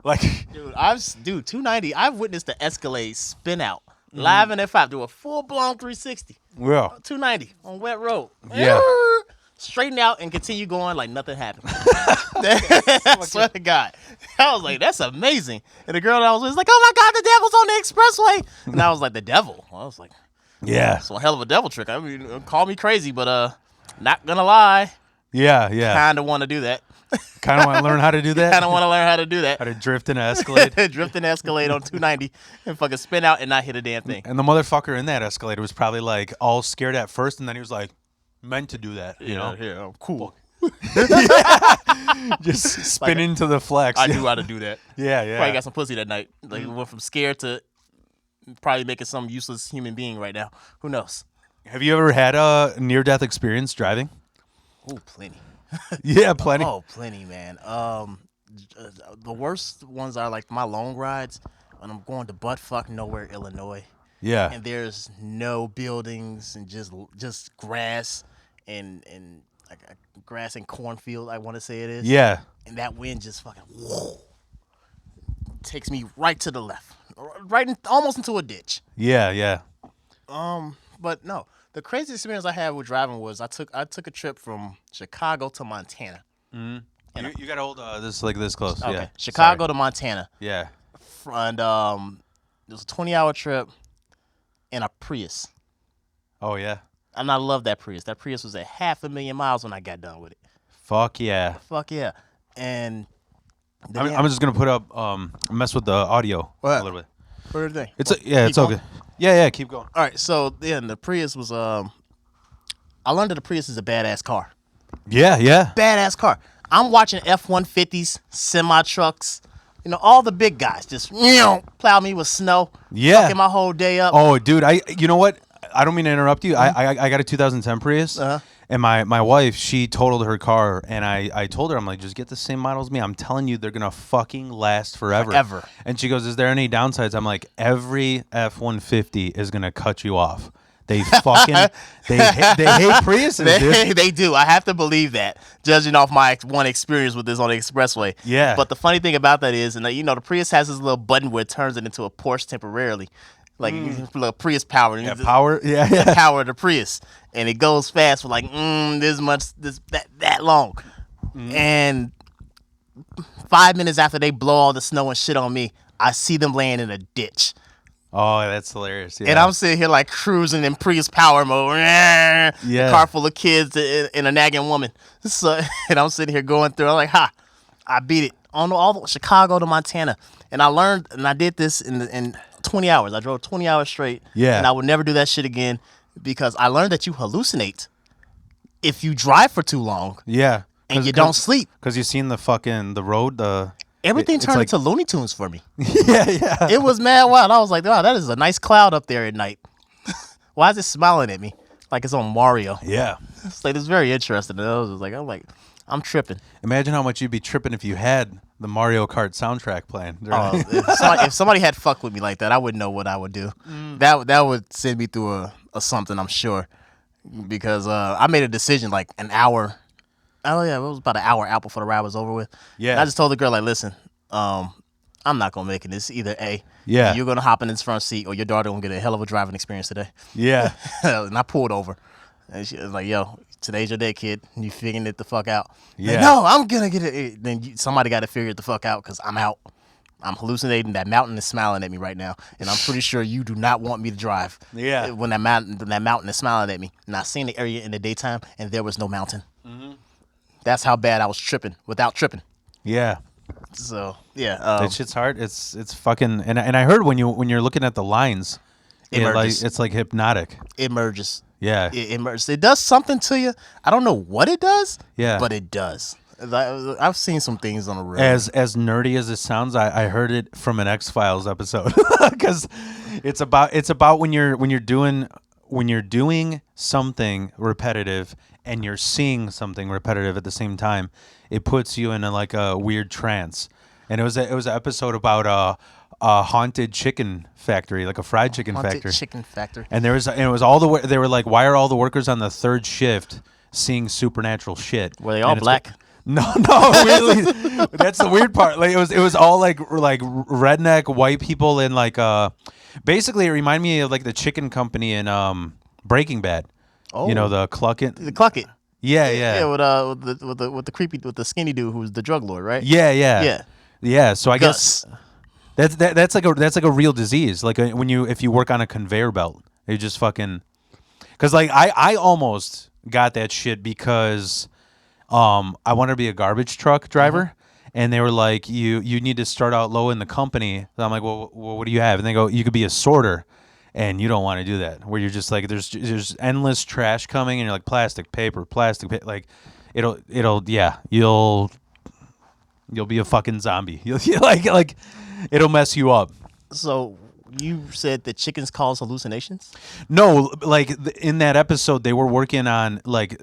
Like, Dude, 290. I've witnessed the Escalade spin out live in F5. Do a full blown 360. yeah, 290 on wet road. Yeah. Straighten out and continue going like nothing happened. I swear to God. I was like, that's amazing. And the girl that I was with was like, oh my God, the devil's on the expressway. And I was like, the devil? I was like, yeah, it's a hell of a devil trick. I mean, call me crazy, but not gonna lie. yeah. Kind of want to do that. Kind of want to learn how to do that. Kind of want to learn how to do that. How to drift and Escalade. Drift and Escalade on 290 and fucking spin out and not hit a damn thing. And the motherfucker in that Escalade was probably like all scared at first, and then he was like, meant to do that, you know? Yeah, I'm cool. Just spin into the flex. I knew how to do that. Yeah, yeah. Probably got some pussy that night. Like went from scared to probably making some useless human being right now. Who knows? Have you ever had a near-death experience driving? Oh, plenty. Yeah, plenty. Oh, plenty, man. The worst ones are like my long rides when I'm going to buttfuck nowhere, Illinois, Yeah. and there's no buildings and just grass and like a grass and cornfield. I want to say it is. Yeah. And that wind just fucking takes me right to the left, almost into a ditch. Yeah, yeah. But no, the craziest experience I had with driving was I took a trip from Chicago to Montana. You got to hold this like this close. Okay, Yeah. Chicago Sorry. to Montana, Yeah. and it was a 20-hour trip in a Prius. Oh, yeah. And I love that Prius. That Prius was at 500,000 miles when I got done with it. Fuck yeah. Fuck yeah. And I'm just going to put up, mess with the audio a little bit. What do you think? It's Keep all going? good. Yeah, keep going. All right, so then the Prius was I learned that the Prius is a badass car. Yeah, yeah. Badass car. I'm watching F-150s, semi trucks, all the big guys just plow me with snow. Yeah. Fucking my whole day up. Oh, dude, you know what? I don't mean to interrupt you. I got a 2010 Prius, and my wife, she totaled her car, and I told her, I'm like, just get the same model as me. I'm telling you, they're gonna fucking last forever. Forever. And she goes, is there any downsides? I'm like, every F-150 is gonna cut you off. They fucking they hate Priuses, dude. They do. I have to believe that, judging off my one experience with this on the expressway. Yeah. But the funny thing about that is, and the Prius has this little button where it turns it into a Porsche temporarily, like little Prius power. Yeah, power. Yeah. Power of the Prius, and it goes fast for like that long, and 5 minutes after they blow all the snow and shit on me, I see them laying in a ditch. Oh, that's hilarious. Yeah. And I'm sitting here like cruising in Prius power mode. Yeah. Car full of kids and a nagging woman. So, and I'm sitting here going through. I'm like, I beat it on all the Chicago to Montana. And I learned, and I did this in 20 hours. I drove 20 hours straight. Yeah. And I would never do that shit again because I learned that you hallucinate if you drive for too long. Yeah. And you don't sleep. Because you've seen the road, Everything turned into Looney Tunes for me. Yeah. It was mad wild. I was like, wow, that is a nice cloud up there at night. Why is it smiling at me like it's on Mario? Yeah. It's like, it's very interesting. And I was just like, I'm tripping. Imagine how much you'd be tripping if you had the Mario Kart soundtrack playing. If somebody had fucked with me like that, I wouldn't know what I would do. That would send me through a something, I'm sure. Because I made a decision like an hour. Oh yeah, it was about an hour out before the ride was over with. Yeah. And I just told the girl, like, listen, I'm not gonna make it. It's either A, Yeah. you're gonna hop in this front seat, or your daughter gonna get a hell of a driving experience today. Yeah. And I pulled over, and she was like, yo, today's your day, kid. You figuring it the fuck out. Yeah. Like, no, I'm gonna get it. Then somebody got to figure it the fuck out because I'm out. I'm hallucinating. That mountain is smiling at me right now, and I'm pretty sure you do not want me to drive. Yeah. When that mountain is smiling at me, and I seen the area in the daytime, and there was no mountain. That's how bad I was tripping without tripping. Yeah. So yeah, That shit's hard. It's fucking and I heard when you're looking at the lines, it's like hypnotic. it merges. Yeah. It merges. It does something to you. I don't know what it does. Yeah. but it does. I've seen some things on the road. As nerdy as it sounds, I heard it from an X-Files episode because it's about when you're doing something repetitive and you're seeing something repetitive at the same time, it puts you in a weird trance. And it was an episode about a haunted chicken factory, like a fried chicken factory. Chicken factory. And they were like, why are all the workers on the third shift seeing supernatural shit? Were they all black? No, really. That's the weird part. Like it was all like redneck white people in like basically it reminded me of like the chicken company in Breaking Bad. Oh, you know, the Clucket. the Clucket. Yeah. With the skinny dude who's the drug lord, right? Yeah. So I Gus. guess that's like a real disease. Like if you work on a conveyor belt, you just fucking. Because like I almost got that shit because I wanted to be a garbage truck driver. And they were like, you need to start out low in the company. And I'm like, well, what do you have? And they go, you could be a sorter. And you don't want to do that, where you're just like, there's endless trash coming, and you're like, plastic, paper, like, you'll be a fucking zombie. You'll like, it'll mess you up. So you said that chickens cause hallucinations? No, like in that episode, they were working on like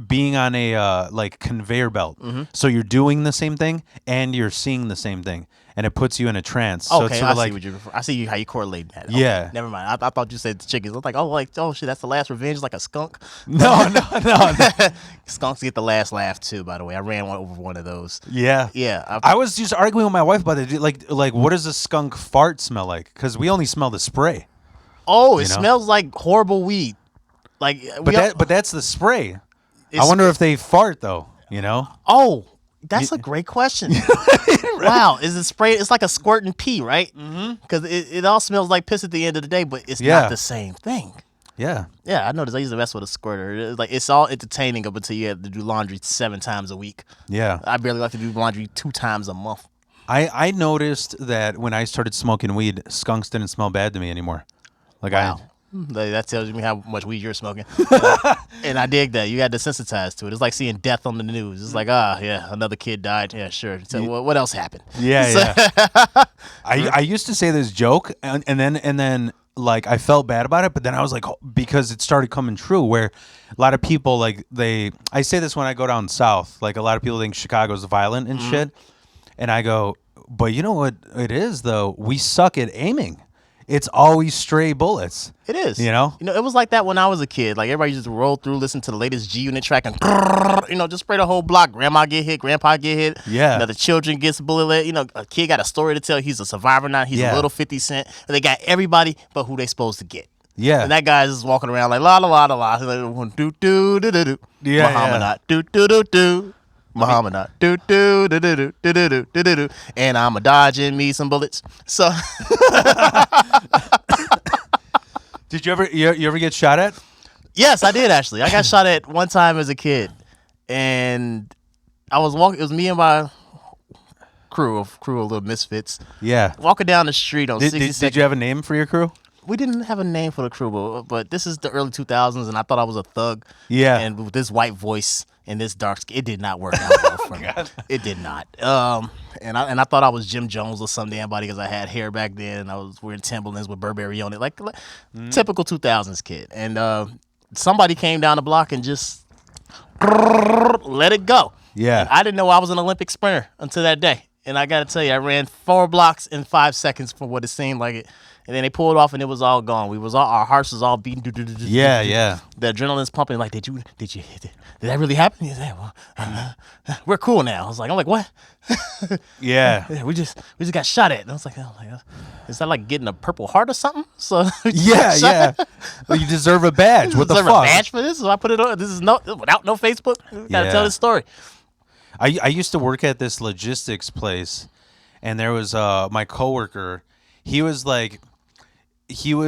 being on a like conveyor belt. So you're doing the same thing and you're seeing the same thing, and it puts you in a trance. So Okay, it's sort of like, I see how you correlate that. Okay, Yeah. never mind. I thought you said the chickens. I was like, oh shit, that's the last revenge, like a skunk. no. Skunks get the last laugh too. By the way, I ran over one of those. Yeah. I was just arguing with my wife about it. Like, what does a skunk fart smell like? Because we only smell the spray. Oh, it You know? smells like horrible weed. Like, But that's the spray. I wonder if they fart though. You know? Oh, that's a great question. Wow, is it spray? It's like a squirt and pee, right? Because it all smells like piss at the end of the day, but it's Yeah. not the same thing. Yeah. Yeah, I noticed. I used to mess with a squirter. It's all entertaining up until you have to do laundry 7 times a week. Yeah. I barely like to do laundry 2 times a month. I noticed that when I started smoking weed, skunks didn't smell bad to me anymore. Like Wow. That tells me how much weed you're smoking. And I dig that. You got desensitized to it. It's like seeing death on the news. It's like, yeah, another kid died. Yeah, sure. So what else happened? Yeah. I used to say this joke, and then like I felt bad about it, but then I was like, because it started coming true, where a lot of people like I say this when I go down south, like a lot of people think Chicago's violent and shit, and I go, but you know what it is though? We suck at aiming. It's always stray bullets. It is. You know, it was like that when I was a kid. Like everybody just rolled through, listen to the latest G Unit track, and just spray the whole block. Grandma get hit, grandpa get hit. Yeah. The children gets bullet. A kid got a story to tell. He's a survivor now. He's a little 50 Cent. And they got everybody, but who they supposed to get. Yeah. And that guy's just walking around like la la la la la. He's like do do do do do. Yeah. Muhammad do do do do. Muhammad do do do do do do do do do do. And I'm a dodging me some bullets. So. Did you ever get shot at? Yes, I did actually. I got shot at one time as a kid, and I was walking. It was me and my crew of little misfits. Yeah. Walking down the street on 62nd. Did you have a name for your crew? We didn't have a name for the crew, but this is the early 2000s, and I thought I was a thug. Yeah. And with this white voice and this dark skin, it did not work out well for me. It did not. And I thought I was Jim Jones or some damn body because I had hair back then. I was wearing Timberlands with Burberry on it, like typical 2000s kid. And somebody came down the block and just let it go. Yeah. And I didn't know I was an Olympic sprinter until that day. And I got to tell you, I ran 4 blocks in 5 seconds for what it seemed like it. And then they pulled off, and it was all gone. Our hearts was all beating. Yeah. The adrenaline's pumping. Like, did that really happen? He said, well, we're cool now. I'm like, what? Yeah. We just got shot at. And I was like, is that like getting a Purple Heart or something? So Yeah. Well, you deserve a badge. What the fuck? Deserve a badge for this? So I put it on. This is without no Facebook. Gotta tell this story. I used to work at this logistics place, and there was my coworker. He was like in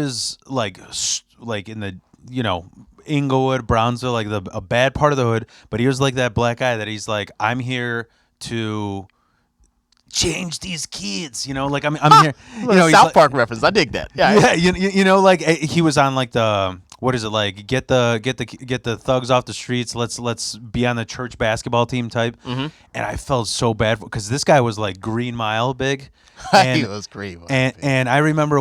the Inglewood, Brownsville, like a bad part of the hood. But he was like that black guy that he's like, I'm here to change these kids. Like I'm here. South Park reference. I dig that. Yeah. Like he was on like the. What is it like? Get the thugs off the streets. Let's be on the church basketball team type. And I felt so bad because this guy was like Green Mile big. And, he was great. And I remember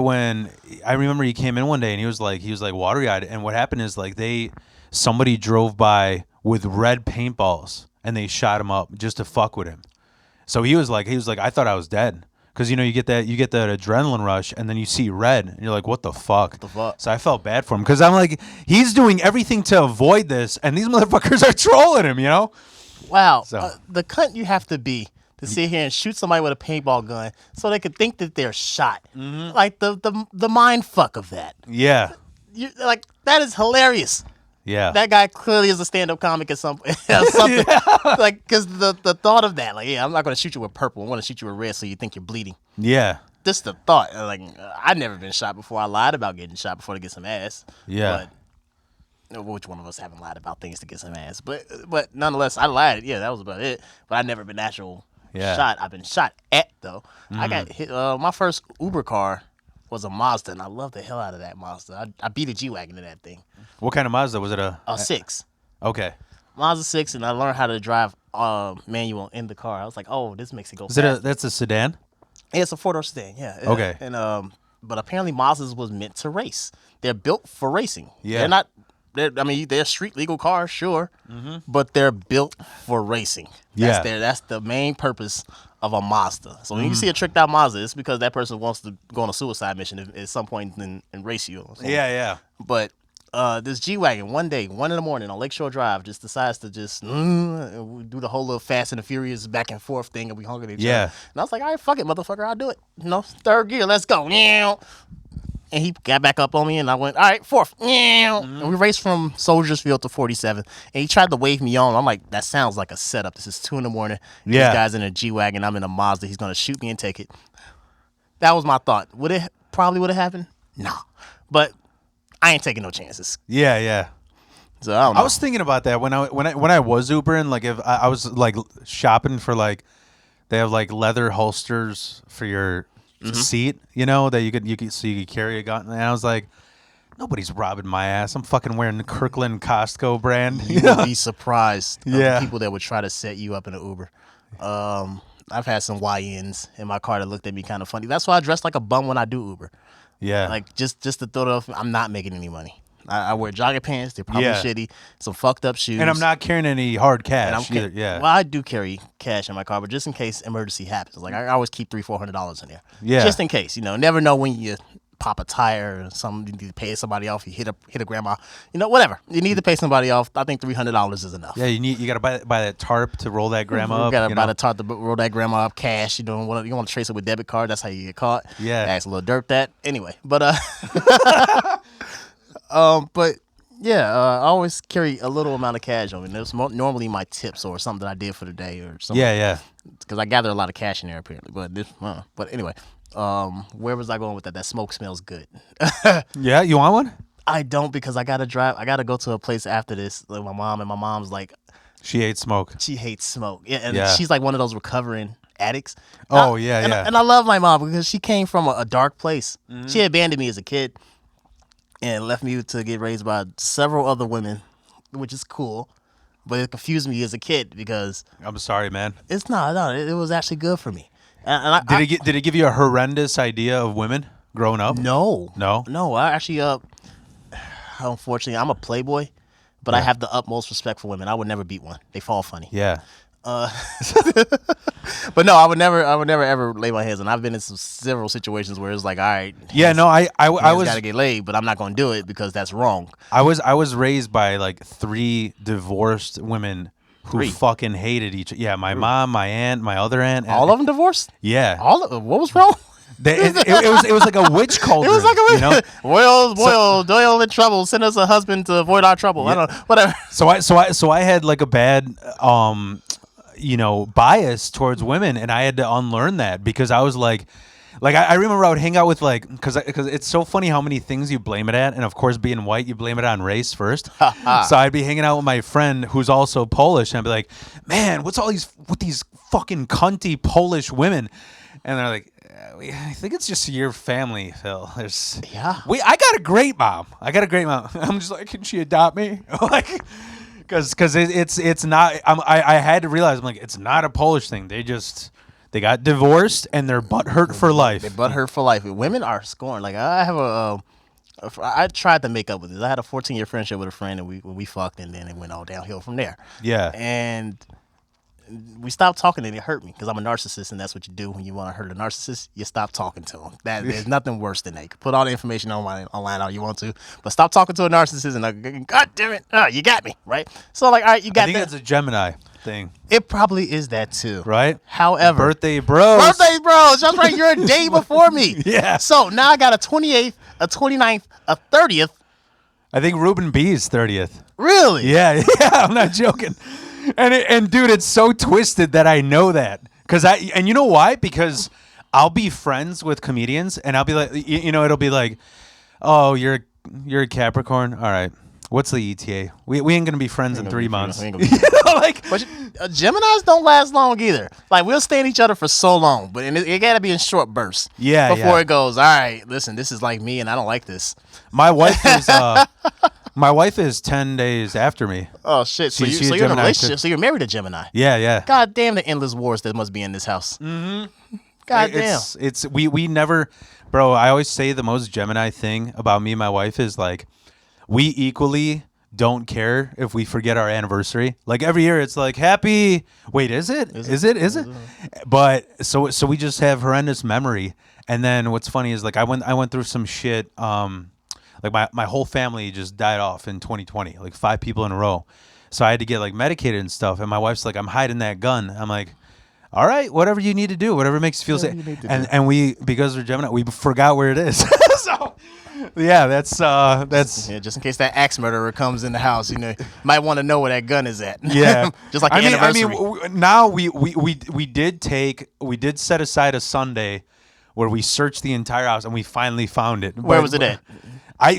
he came in one day and he was like watery eyed. And what happened is like somebody drove by with red paintballs and they shot him up just to fuck with him. So he was like I thought I was dead. Because you get that adrenaline rush, and then you see red, and you're like, "What the fuck?" So I felt bad for him because I'm like, he's doing everything to avoid this, and these motherfuckers are trolling him, Wow. So The cunt you have to be to sit here and shoot somebody with a paintball gun so they could think that they're shot. Like the mind fuck of that. yeah, Like that is hilarious. yeah, That guy clearly is a stand-up comic or something. Something. Like, because the thought of that, like, yeah, I'm not going to shoot you with purple. I'm going to shoot you with red so you think you're bleeding. yeah, Just the thought. Like, I've never been shot before. I lied about getting shot before to get some ass. yeah. But which one of us haven't lied about things to get some ass? But nonetheless, I lied. Yeah, that was about it. But I've never been actual shot. I've been shot at, though. I got hit. My first Uber car was a Mazda, and I love the hell out of that Mazda. I beat a G-Wagon in that thing. What kind of Mazda was it? A 6. Okay. Mazda 6, and I learned how to drive manual in the car. I was like, oh, this makes it go fast. That's a sedan? Yeah, it's a 4-door sedan, yeah. Okay. And but apparently Mazdas was meant to race. They're built for racing. Yeah. They're street legal cars, sure, but they're built for racing. That's the main purpose of a Mazda. So when you see a tricked out Mazda, it's because that person wants to go on a suicide mission at some point and race you. Yeah. But this G-Wagon, one day, 1 a.m. on Lakeshore Drive, just decides to just do the whole little Fast and the Furious back and forth thing, and we hung at each other. And I was like, all right, fuck it, motherfucker, I'll do it. Third gear, let's go. And he got back up on me, and I went, all right, fourth. And we raced from Soldiers Field to 47. And he tried to wave me on. I'm like, that sounds like a setup. This is 2 a.m. Yeah. This guy's in a G-Wagon. I'm in a Mazda. He's going to shoot me and take it. That was my thought. Would it probably would have happened? No. But I ain't taking no chances. Yeah. So I don't know. I was thinking about that when I was Ubering. Like if I was like shopping for like, they have like leather holsters for your seat, that you could carry a gun. And I was like, nobody's robbing my ass. I'm fucking wearing the Kirkland Costco brand. You would be surprised of the people that would try to set you up in an Uber. I've had some YNs in my car that looked at me kind of funny. That's why I dress like a bum when I do Uber. Yeah. Like just to throw it off, I'm not making any money. I wear jogging pants. They're probably shitty. Some fucked up shoes. And I'm not carrying any hard cash either. Yeah. Well, I do carry cash in my car, but just in case emergency happens. Like I always keep $300-$400 in there. Yeah. Just in case. Never know when you pop a tire or something. You need to pay somebody off. You hit a grandma. Whatever. You need to pay somebody off. I think $300 is enough. Yeah. You got to buy that tarp to roll that grandma up. You got to buy the tarp to roll that grandma up. Cash. You want to trace it with debit card. That's how you get caught. Yeah. Ask a little dirt that. Anyway, but but. Yeah, I always carry a little amount of cash on me. There's normally my tips or something that I did for the day or something. Yeah. Because I gather a lot of cash in there apparently. But anyway, where was I going with that? That smoke smells good. Yeah, you want one? I don't, because I gotta drive. I gotta go to a place after this. Like my mom's like, she hates smoke. She hates smoke. Yeah, and she's like one of those recovering addicts. Oh, yeah. And I love my mom because she came from a dark place. She abandoned me as a kid and left me to get raised by several other women, which is cool. But it confused me as a kid because I'm sorry, man. It was actually good for me. Did it give you a horrendous idea of women growing up? No. I actually, unfortunately, I'm a playboy, but I have the utmost respect for women. I would never beat one. They fall funny. Yeah. But no, I would never ever lay my hands on. I've been in several situations where it's like, all right, I was gotta get laid, but I'm not gonna do it because that's wrong. I was raised by like 3 divorced women who fucking hated each. Yeah, my mom, my aunt, my other aunt. All of them divorced. Yeah. What was wrong? It was like a witch cauldron. It was like a witch. Doyle in trouble. Send us a husband to avoid our trouble. Yeah. I don't know. Whatever. So I had like a bad bias towards women, and I had to unlearn that because I was like I remember I would hang out with because it's so funny how many things you blame it at, and of course being white you blame it on race first. So I'd be hanging out with my friend who's also Polish, and I'd be like, man, what's all with these fucking cunty Polish women? And they're like, I think it's just your family, Phil. I got a great mom. I'm just like, can she adopt me? Because it's not. I had to realize, I'm like, it's not a Polish thing. They got divorced and they're butthurt for life. They're butthurt for life. Women are scorned. Like I have I tried to make up with this. I had a 14-year friendship with a friend, and we fucked, and then it went all downhill from there. Yeah. And we stopped talking, and it hurt me because I'm a narcissist, and that's what you do when you want to hurt a narcissist. You stop talking to them. There's nothing worse than that. You can put all the information online all you want to, but stop talking to a narcissist, and God damn it, you got me, right? So like, all right, you got. I think it's a Gemini. thing. It probably is that too. Right? However, Birthday bros. Birthday bros. That's right. You're a day before me. Yeah. So now I got a 28th, a 29th, a 30th. I think Ruben B is 30th. Really? Yeah. I'm not joking. And dude, it's so twisted that I know that. And you know why? Because I'll be friends with comedians, and I'll be like, it'll be like, oh, you're a Capricorn. All right. What's the ETA? We ain't gonna be friends in 3 months. But Geminis don't last long either. Like, we'll stay in each other for so long, but it gotta be in short bursts. Yeah. Before it goes, all right, listen, this is like me, and I don't like this. My wife is 10 days after me. Oh shit! So you're in a relationship. So you're married to Gemini. Yeah. God damn the endless wars that must be in this house. Mm-hmm. God damn. We never, bro. I always say the most Gemini thing about me and my wife is like, we equally don't care if we forget our anniversary. Like every year, it's like happy. Wait, is it? Is it? But so we just have horrendous memory. And then what's funny is like I went through some shit. Like my whole family just died off in 2020, like 5 people in a row. So I had to get like medicated and stuff. And my wife's like, I'm hiding that gun. I'm like, all right, whatever you need to do, whatever makes you feel safe. And we, because we're Gemini, we forgot where it is. So yeah, that's just in case that axe murderer comes in the house, you might want to know where that gun is at. Yeah. Just like the anniversary. I mean, now we did set aside a Sunday where we searched the entire house and we finally found it. Where was it at?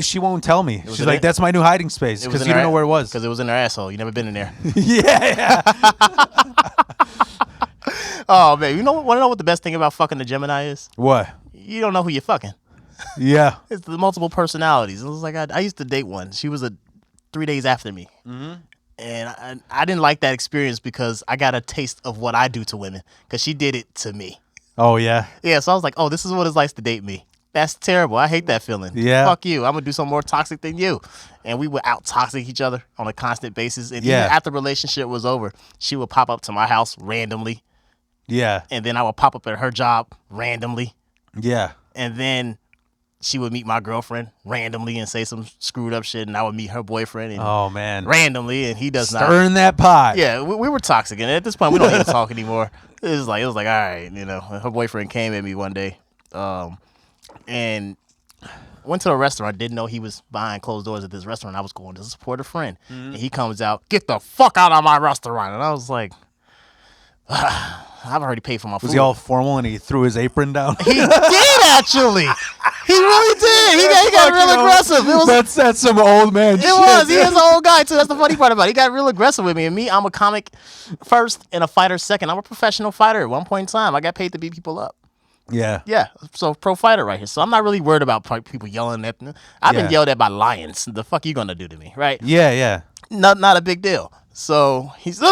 She won't tell me. She's like, that's my new hiding space because you don't know where it was. Because it was in her asshole. You never been in there. Yeah. Oh, man. Want to know what the best thing about fucking the Gemini is? What? You don't know who you're fucking. Yeah. It's the multiple personalities. It was like I used to date one. She was 3 days after me. Mm-hmm. And I didn't like that experience because I got a taste of what I do to women because she did it to me. Oh, yeah? Yeah, so I was like, oh, this is what it's like to date me. That's terrible. I hate that feeling. Yeah. Fuck you. I'm going to do something more toxic than you. And we would out-toxic each other on a constant basis. And even after the relationship was over, she would pop up to my house randomly. Yeah. And then I would pop up at her job randomly. Yeah. And then she would meet my girlfriend randomly and say some screwed up shit. And I would meet her boyfriend randomly. And he does not. Stirring that pot. Yeah, we were toxic. And at this point, we don't even talk anymore. It was like, all right. Her boyfriend came at me one day. And went to a restaurant. Didn't know he was behind closed doors at this restaurant. I was going to support a friend. Mm-hmm. And he comes out, get the fuck out of my restaurant. And I was like, I've already paid for my food. Was he all formal and he threw his apron down? He did, actually. He really did. He got real aggressive. That's some old man shit. It was. He is an old guy, too. That's the funny part about it. He got real aggressive with me. And me, I'm a comic first and a fighter second. I'm a professional fighter. At one point in time, I got paid to beat people up. Yeah. Yeah. So pro fighter right here. So I'm not really worried about people yelling at me. I've been yelled at by lions. The fuck you gonna do to me, right? Yeah. Not a big deal. So he's and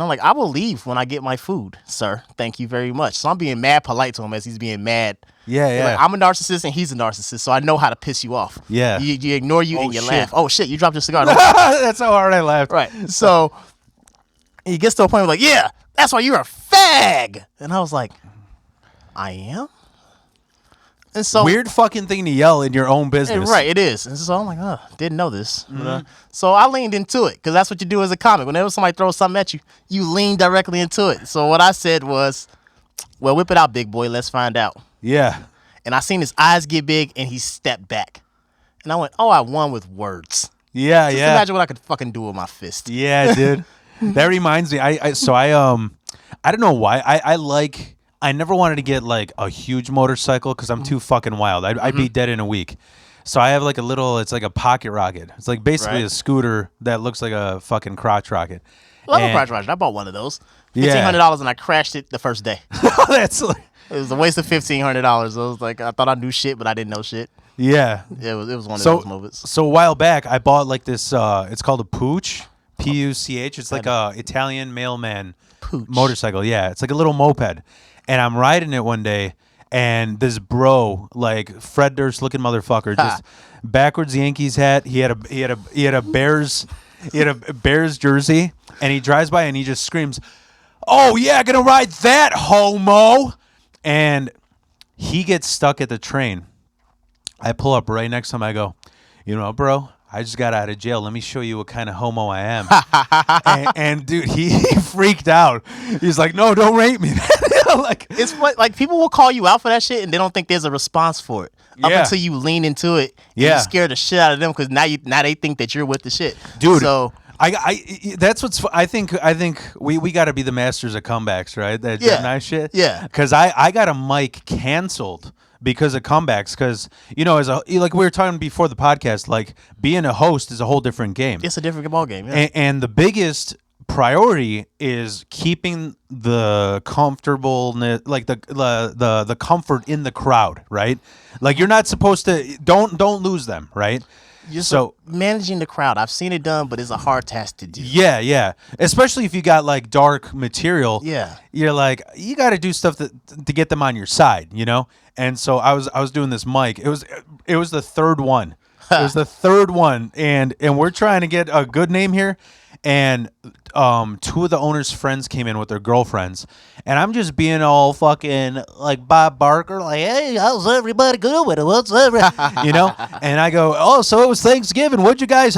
I'm like, I will leave when I get my food, sir. Thank you very much. So I'm being mad polite to him as he's being mad. Yeah. Like, I'm a narcissist and he's a narcissist, so I know how to piss you off. Yeah. You ignore you and you laugh. Oh shit, you dropped your cigar. That's how hard I laughed. Right. So he gets to a point where like, yeah, that's why you're a fag. And I was like, I am? And so weird fucking thing to yell in your own business. Right, it is. And so I'm like, didn't know this. Mm-hmm. So I leaned into it because that's what you do as a comic. Whenever somebody throws something at you, you lean directly into it. So what I said was, well, whip it out, big boy. Let's find out. Yeah. And I seen his eyes get big and he stepped back. And I went, oh, I won with words. Yeah, Just imagine what I could fucking do with my fist. Yeah, dude. That reminds me. I don't know why. I never wanted to get like a huge motorcycle because I'm too fucking wild. I'd be dead in a week. So I have like it's like a pocket rocket. It's like basically a scooter that looks like a fucking crotch rocket. Love a crotch rocket. I bought one of those. $1,500 and I crashed it the first day. It was a waste of $1,500. I was like, I thought I knew shit, but I didn't know shit. Yeah. It was one of those moments. So a while back, I bought like this, it's called a Pooch. P-U-C-H. It's like a Italian mailman motorcycle. Yeah. It's like a little moped. And I'm riding it one day, and this bro, like Fred Durst looking motherfucker, just backwards Yankees hat. He had a Bears jersey, and he drives by and he just screams, "Oh yeah, gonna ride that homo!" And he gets stuck at the train. I pull up right next to him. I go, "You know, bro, I just got out of jail. Let me show you what kind of homo I am. and dude, he freaked out. He's like, no, don't rape me. Like, it's like people will call you out for that shit and they don't think there's a response for it up until you lean into it. And you scare the shit out of them because now they think that you're with the shit, dude. So that's what's I think we got to be the masters of comebacks, right? That Gemini shit. Yeah. Because I got a mic canceled because of comebacks. Because as like we were talking before the podcast, like being a host is a whole different game. It's a different ball game. Yeah. And the biggest priority is keeping the comfortableness, like the comfort in the crowd, right? Like you're not supposed to don't lose them, right? So managing the crowd, I've seen it done, but it's a hard task to do. Yeah. Especially if you got like dark material. Yeah. You're like, you got to do stuff to get them on your side, And so I was doing this mic. It was the third one. It was the third one, and we're trying to get a good name here. And two of the owner's friends came in with their girlfriends, and I'm just being all fucking like Bob Barker, like, hey, how's everybody good with it? What's And I go, oh, so it was Thanksgiving. What'd you guys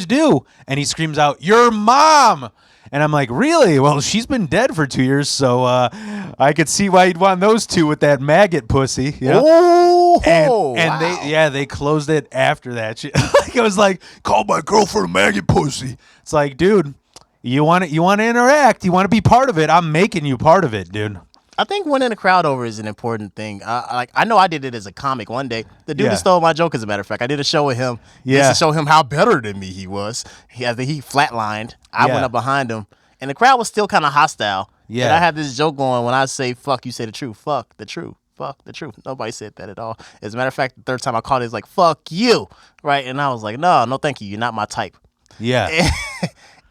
do? And he screams out, your mom. And I'm like, really? Well, she's been dead for 2 years, so I could see why you'd want those two with that maggot pussy. Oh, and wow. they closed it after that shit. Like it was like, call my girlfriend a maggot pussy. It's like, dude, you want to interact, you want to be part of it. I'm making you part of it, dude. I think winning the crowd over is an important thing. I know I did it as a comic one day. The dude that stole my joke, as a matter of fact, I did a show with him. Yeah. To show him how better than me he was. He flatlined. I went up behind him, and the crowd was still kind of hostile. Yeah. And I had this joke going, when I say fuck, you say the truth. Fuck the truth. Fuck the truth. Nobody said that at all. As a matter of fact, the third time I called it, it's like, fuck you. Right? And I was like, no, thank you. You're not my type. Yeah.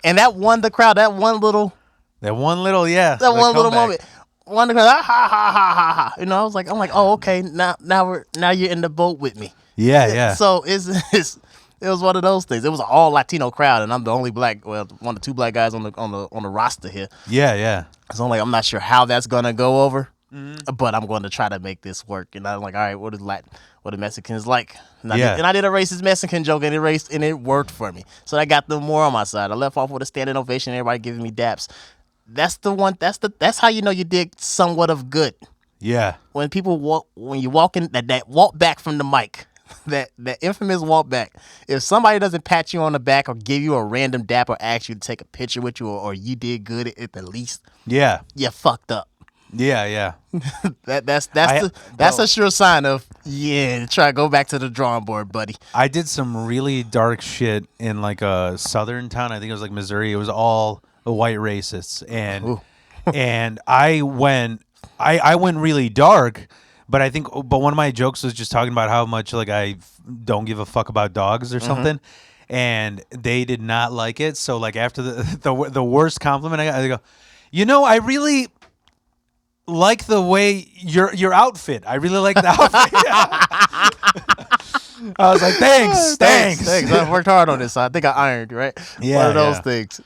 And that won the crowd. That one little moment. One crowd, ha ha ha ha ha. I'm like, oh, okay. Now you're in the boat with me. Yeah. So it was one of those things. It was an all Latino crowd, and I'm the only one of the two black guys on the roster here. Yeah. So I'm not sure how that's gonna go over, but I'm going to try to make this work. And I'm like, all right, what are Mexicans like? And I did a racist Mexican joke, and it worked for me. So I got them more on my side. I left off with a standing ovation. Everybody giving me daps. That's the one. That's how you know you did somewhat of good. Yeah. When you walk in that walk back from the mic, that infamous walk back. If somebody doesn't pat you on the back or give you a random dap or ask you to take a picture with you or you did good at the least, you fucked up. Yeah. That's a sure sign of try to go back to the drawing board, buddy. I did some really dark shit in like a southern town. I think it was like Missouri. It was all the white racists, and I went really dark. But one of my jokes was just talking about how much like I don't give a fuck about dogs or something, and they did not like it. So like after the worst compliment I got, they go, I really like the way your outfit. I really like the outfit. I was like, thanks. I've worked hard on this. I think I ironed, right? Yeah, one of those things.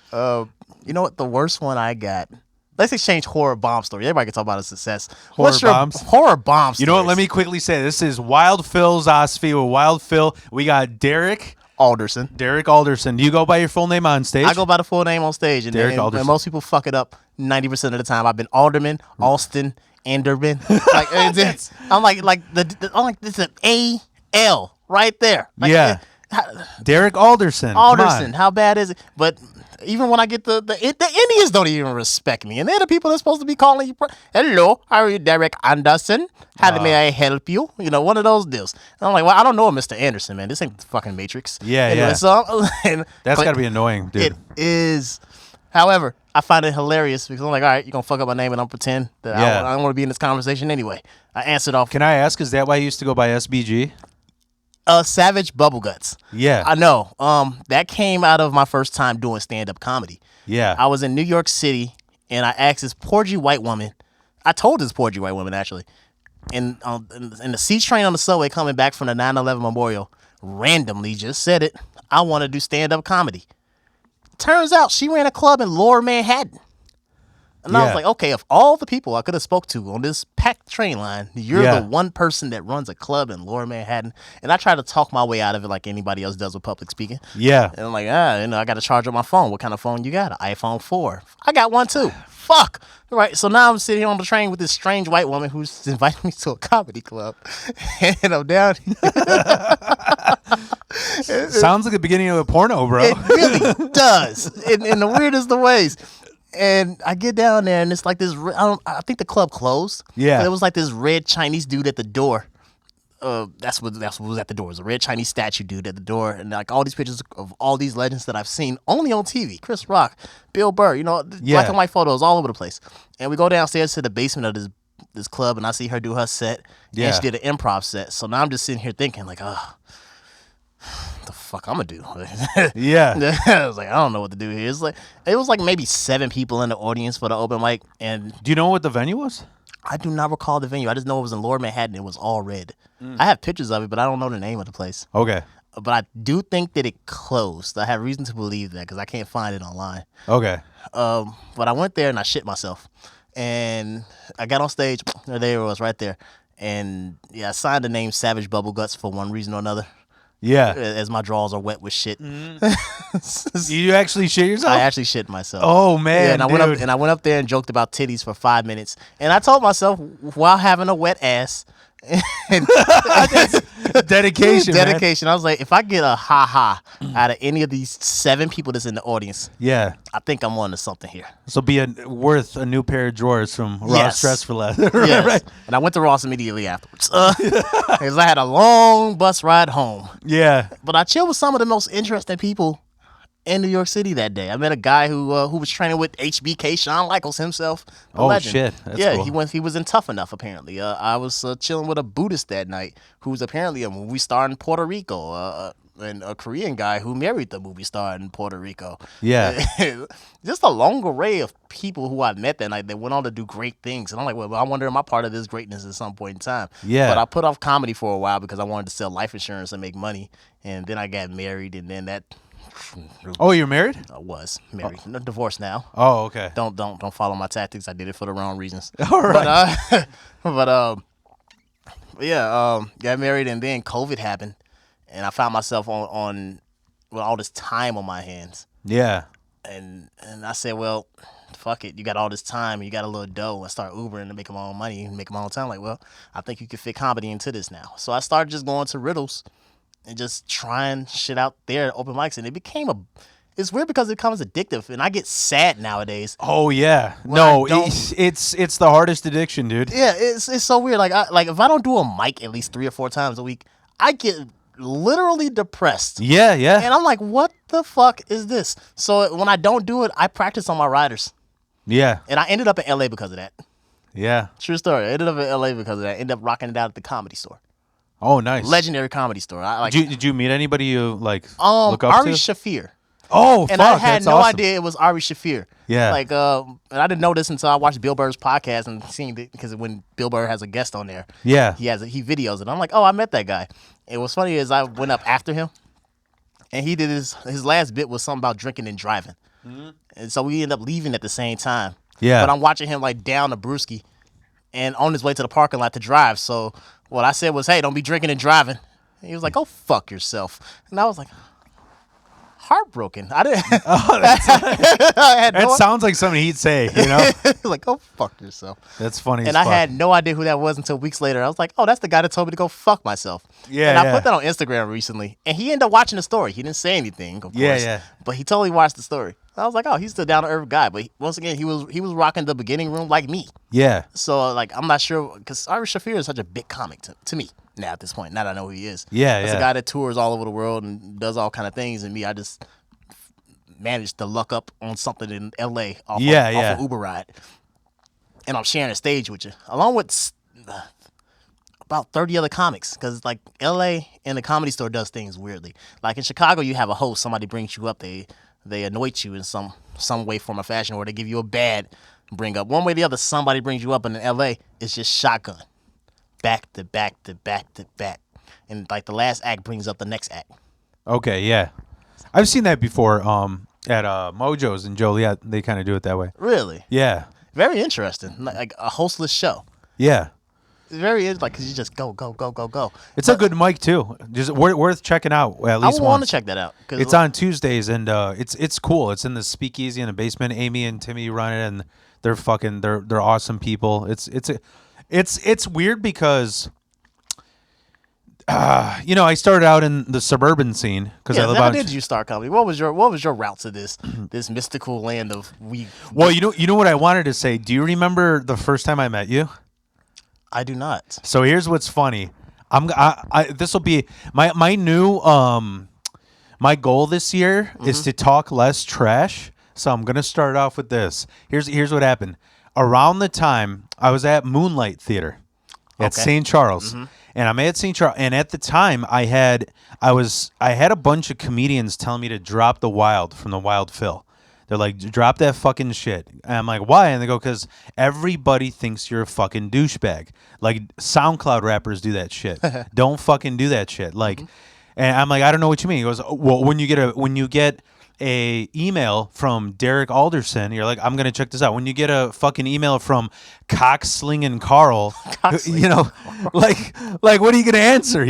You know what? The worst one I got. Let's exchange horror bomb story. Everybody can talk about a success. What's your horror bomb story? You know what? Let me quickly say this is Wild Phil's Osfie with Wild Phil. We got Derrick Alderson. Do you go by your full name on stage? I go by the full name on stage, and most people fuck it up 90% of the time. I've been Alderman, Alston, Anderman. I'm like this is an A-L right there. Derrick Alderson. How bad is it? But even when I get the Indians don't even respect me, and they're the people that's supposed to be calling you. Hello, how are you, Derrick Anderson? How may I help you? One of those deals. And I'm like, well, I don't know a Mr. Anderson, man. This ain't the fucking Matrix. Yeah. So, that's got to be annoying, dude. It is. However, I find it hilarious because I'm like, all right, you're going to fuck up my name and I'm pretend that I don't want to be in this conversation anyway. I answered off. Can I ask, is that why you used to go by SBG? Savage Bubble Guts. Yeah. I know. That came out of my first time doing stand-up comedy. Yeah. I was in New York City, and I asked this porgy white woman. I told this porgy white woman, actually, in the C train on the subway coming back from the 9/11 memorial, randomly just said it. I want to do stand-up comedy. Turns out she ran a club in Lower Manhattan. And I was like, okay, of all the people I could have spoke to on this packed train line, you're the one person that runs a club in Lower Manhattan. And I try to talk my way out of it like anybody else does with public speaking. Yeah. And I'm like, I got to charge up my phone. What kind of phone you got? An iPhone 4. I got one too. Fuck. Right. So now I'm sitting here on the train with this strange white woman who's inviting me to a comedy club. And I'm down here. Sounds like the beginning of a porno, bro. It really does. In the weirdest of ways. And I get down there, and it's like this. I think the club closed. Yeah. But it was like this red Chinese dude at the door. That's what was at the door. It was a red Chinese statue dude at the door, and like all these pictures of all these legends that I've seen only on TV. Chris Rock, Bill Burr, black and white photos all over the place. And we go downstairs to the basement of this club, and I see her do her set. Yeah. And she did an improv set. So now I'm just sitting here thinking like, what the fuck I'm gonna do? Yeah. I was like, I don't know what to do here. It was like maybe 7 people in the audience for the open mic. And do you know what the venue was? I do not recall the venue. I just know it was in Lower Manhattan. It was all red. I have pictures of it, but I don't know the name of the place. Okay. But I do think that it closed. I have reason to believe that because I can't find it online. Okay. But I went there and I shit myself. And I got on stage. There it was right there. And yeah, I signed the name Savage Bubble Guts for one reason or another. Yeah. As my drawers are wet with shit. You actually shit yourself? I actually shit myself. Oh man. Yeah, and I went up there and joked about titties for 5 minutes. And I told myself while having a wet ass. Dedication. Man. I was like, if I get a ha out of any of these 7 people that's in the audience, yeah, I think I'm on to something here. So be worth a new pair of drawers from Ross Dress for Less. Right. And I went to Ross immediately afterwards because I had a long bus ride home. Yeah, but I chilled with some of the most interesting people in New York City that day. I met a guy who was training with HBK, Shawn Michaels himself. Legend. Shit! That's cool. He was in Tough Enough apparently. I was chilling with a Buddhist that night who's apparently a movie star in Puerto Rico. And a Korean guy who married the movie star in Puerto Rico. Yeah. Just a long array of people who I met that night that went on to do great things. And I'm like, well, I wonder am I part of this greatness at some point in time. Yeah. But I put off comedy for a while because I wanted to sell life insurance and make money. And then I got married, and then that. Oh, you're married? I was married. No, divorced now. Oh, okay. Don't follow my tactics. I did it for the wrong reasons. All right. Got married, and then COVID happened, and I found myself on with all this time on my hands. Yeah. And I said, well, fuck it. You got all this time. You got a little dough. I start Ubering to make my own money and make my own time. Like, well, I think you could fit comedy into this now. So I started just going to riddles and just trying shit out there at open mics, and it became it's weird because it becomes addictive, and I get sad nowadays. Oh yeah, no, it's the hardest addiction, dude. Yeah, it's so weird. Like if I don't do a mic at least 3 or 4 times a week, I get literally depressed. Yeah, yeah. And I'm like, what the fuck is this? So when I don't do it, I practice on my riders. Yeah. And I ended up in LA because of that. Yeah. True story. I ended up in LA because of that. I ended up rocking it out at the Comedy Store. Oh, nice. Legendary Comedy Store. Did you meet anybody you look up to? Ari Shaffir. Oh, and I had no idea it was Ari Shaffir. Yeah. And I didn't know this until I watched Bill Burr's podcast and seeing it, because when Bill Burr has a guest on there, yeah, he videos it. I'm like, oh, I met that guy. And what's funny is I went up after him, and he did his last bit was something about drinking and driving, and so we ended up leaving at the same time. Yeah. But I'm watching him like down a brewski, and on his way to the parking lot to drive. So what I said was, hey, don't be drinking and driving. And he was like, oh, fuck yourself. And I was like, heartbroken. I didn't. That sounds like something he'd say, you know? Like, go fuck yourself. That's funny. And I had no idea who that was until weeks later. I was like, oh, that's the guy that told me to go fuck myself. Yeah. And I put that on Instagram recently. And he ended up watching the story. He didn't say anything, of course. Yeah. But he totally watched the story. I was like, oh, he's the down to earth guy. But once again, he was rocking the beginning room like me. Yeah. So like, I'm not sure, because Ari Shaffir is such a big comic to me now at this point. Now that I know who he is. Yeah. It's a guy that tours all over the world and does all kind of things. And me, I just managed to luck up on something in LA off of Uber ride. And I'm sharing a stage with you, along with about 30 other comics, because like LA and the Comedy Store does things weirdly. Like in Chicago, you have a host, somebody brings you up, they anoint you in some way, form, or fashion, or they give you a bad bring up. One way or the other, somebody brings you up, and in LA, it's just shotgun. Back to back to back to back. And like the last act brings up the next act. Okay, yeah. I've seen that before at Mojo's in Joliet. They kind of do it that way. Really? Yeah. Very interesting. Like a hostless show. Yeah. It's very like because you just go. It's a good mic too. Just worth checking out at least I want once. to check that out. It's on Tuesdays and it's cool. It's in the speakeasy in the basement. Amy and Timmy run it, and they're awesome people. It's weird because I started out in the suburban scene because I live how out. did you start comedy? What was your route to this mystical land of we? Well, you know what I wanted to say. Do you remember the first time I met you? I do not. So here's what's funny. This will be my new my goal this year is to talk less trash. So I'm gonna start off with this. Here's what happened. Around the time I was at Moonlight Theater at St. Charles, and I'm at St. Charles, and at the time I had a bunch of comedians telling me to drop the Wild from the Wild Phil. They're like, drop that fucking shit. And I'm like, why? And they go, because everybody thinks you're a fucking douchebag. Like, SoundCloud rappers do that shit. Don't fucking do that shit. Like, and I'm like, I don't know what you mean. He goes, well, when you get a email from Derrick Alderson, you're like, I'm gonna check this out. When you get a fucking email from Cockslinging Carl, like what are you gonna answer?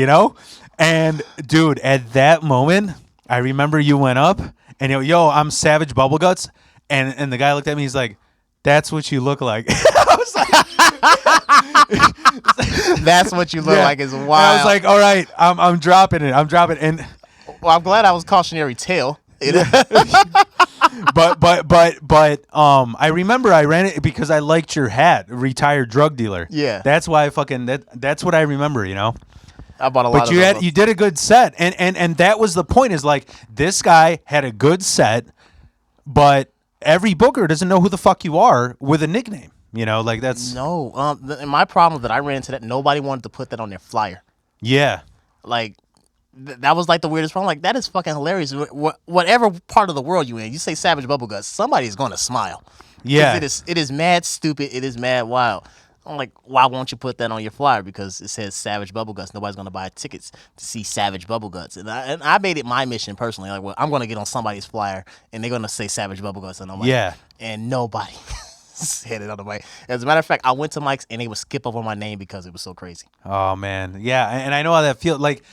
And dude, at that moment, I remember you went up. And yo, I'm Savage Bubble Guts, and the guy looked at me. He's like, "That's what you look like." I was like, "That's what you look like." Is wild. And I was like, "All right, I'm dropping it. I'm dropping it." And well, I'm glad I was cautionary tale. but I remember I ran it because I liked your hat, retired drug dealer. Yeah, that's why that's what I remember. I bought a lot of them. You did a good set, and that was the point. Is like this guy had a good set, but every booker doesn't know who the fuck you are with a nickname. Like that's no. And my problem that I ran into that nobody wanted to put that on their flyer. Yeah, like that was like the weirdest problem. Like that is fucking hilarious. Whatever part of the world you in, you say Savage Bubble Guts, somebody's gonna smile. Yeah, it is mad stupid. It is mad wild. I'm like, why won't you put that on your flyer? Because it says Savage Bubble Guts. Nobody's going to buy tickets to see Savage Bubble Guts. And I made it my mission personally. Like, well, I'm going to get on somebody's flyer, and they're going to say Savage Bubble Guts. And I'm like, yeah. And nobody said it on the way. As a matter of fact, I went to Mike's, and they would skip over my name because it was so crazy. Oh, man. Yeah, and I know how that feels. Like,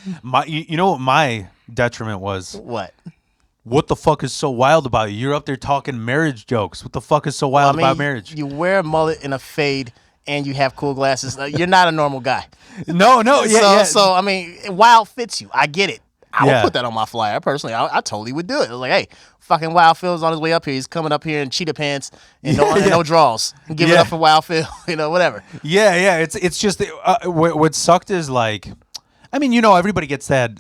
you know what my detriment was? What the fuck is so wild about you? You're up there talking marriage jokes. What the fuck is so wild about marriage? You wear a mullet and a fade, and you have cool glasses. You're not a normal guy. No. So I mean, Wild fits you. I get it. I would put that on my flyer. Personally, I totally would do it. I was like, hey, fucking Wild Phil's on his way up here. He's coming up here in cheetah pants and no draws. Give it up for Wild Phil. Whatever. Yeah. It's just what sucked is like, I mean, everybody gets that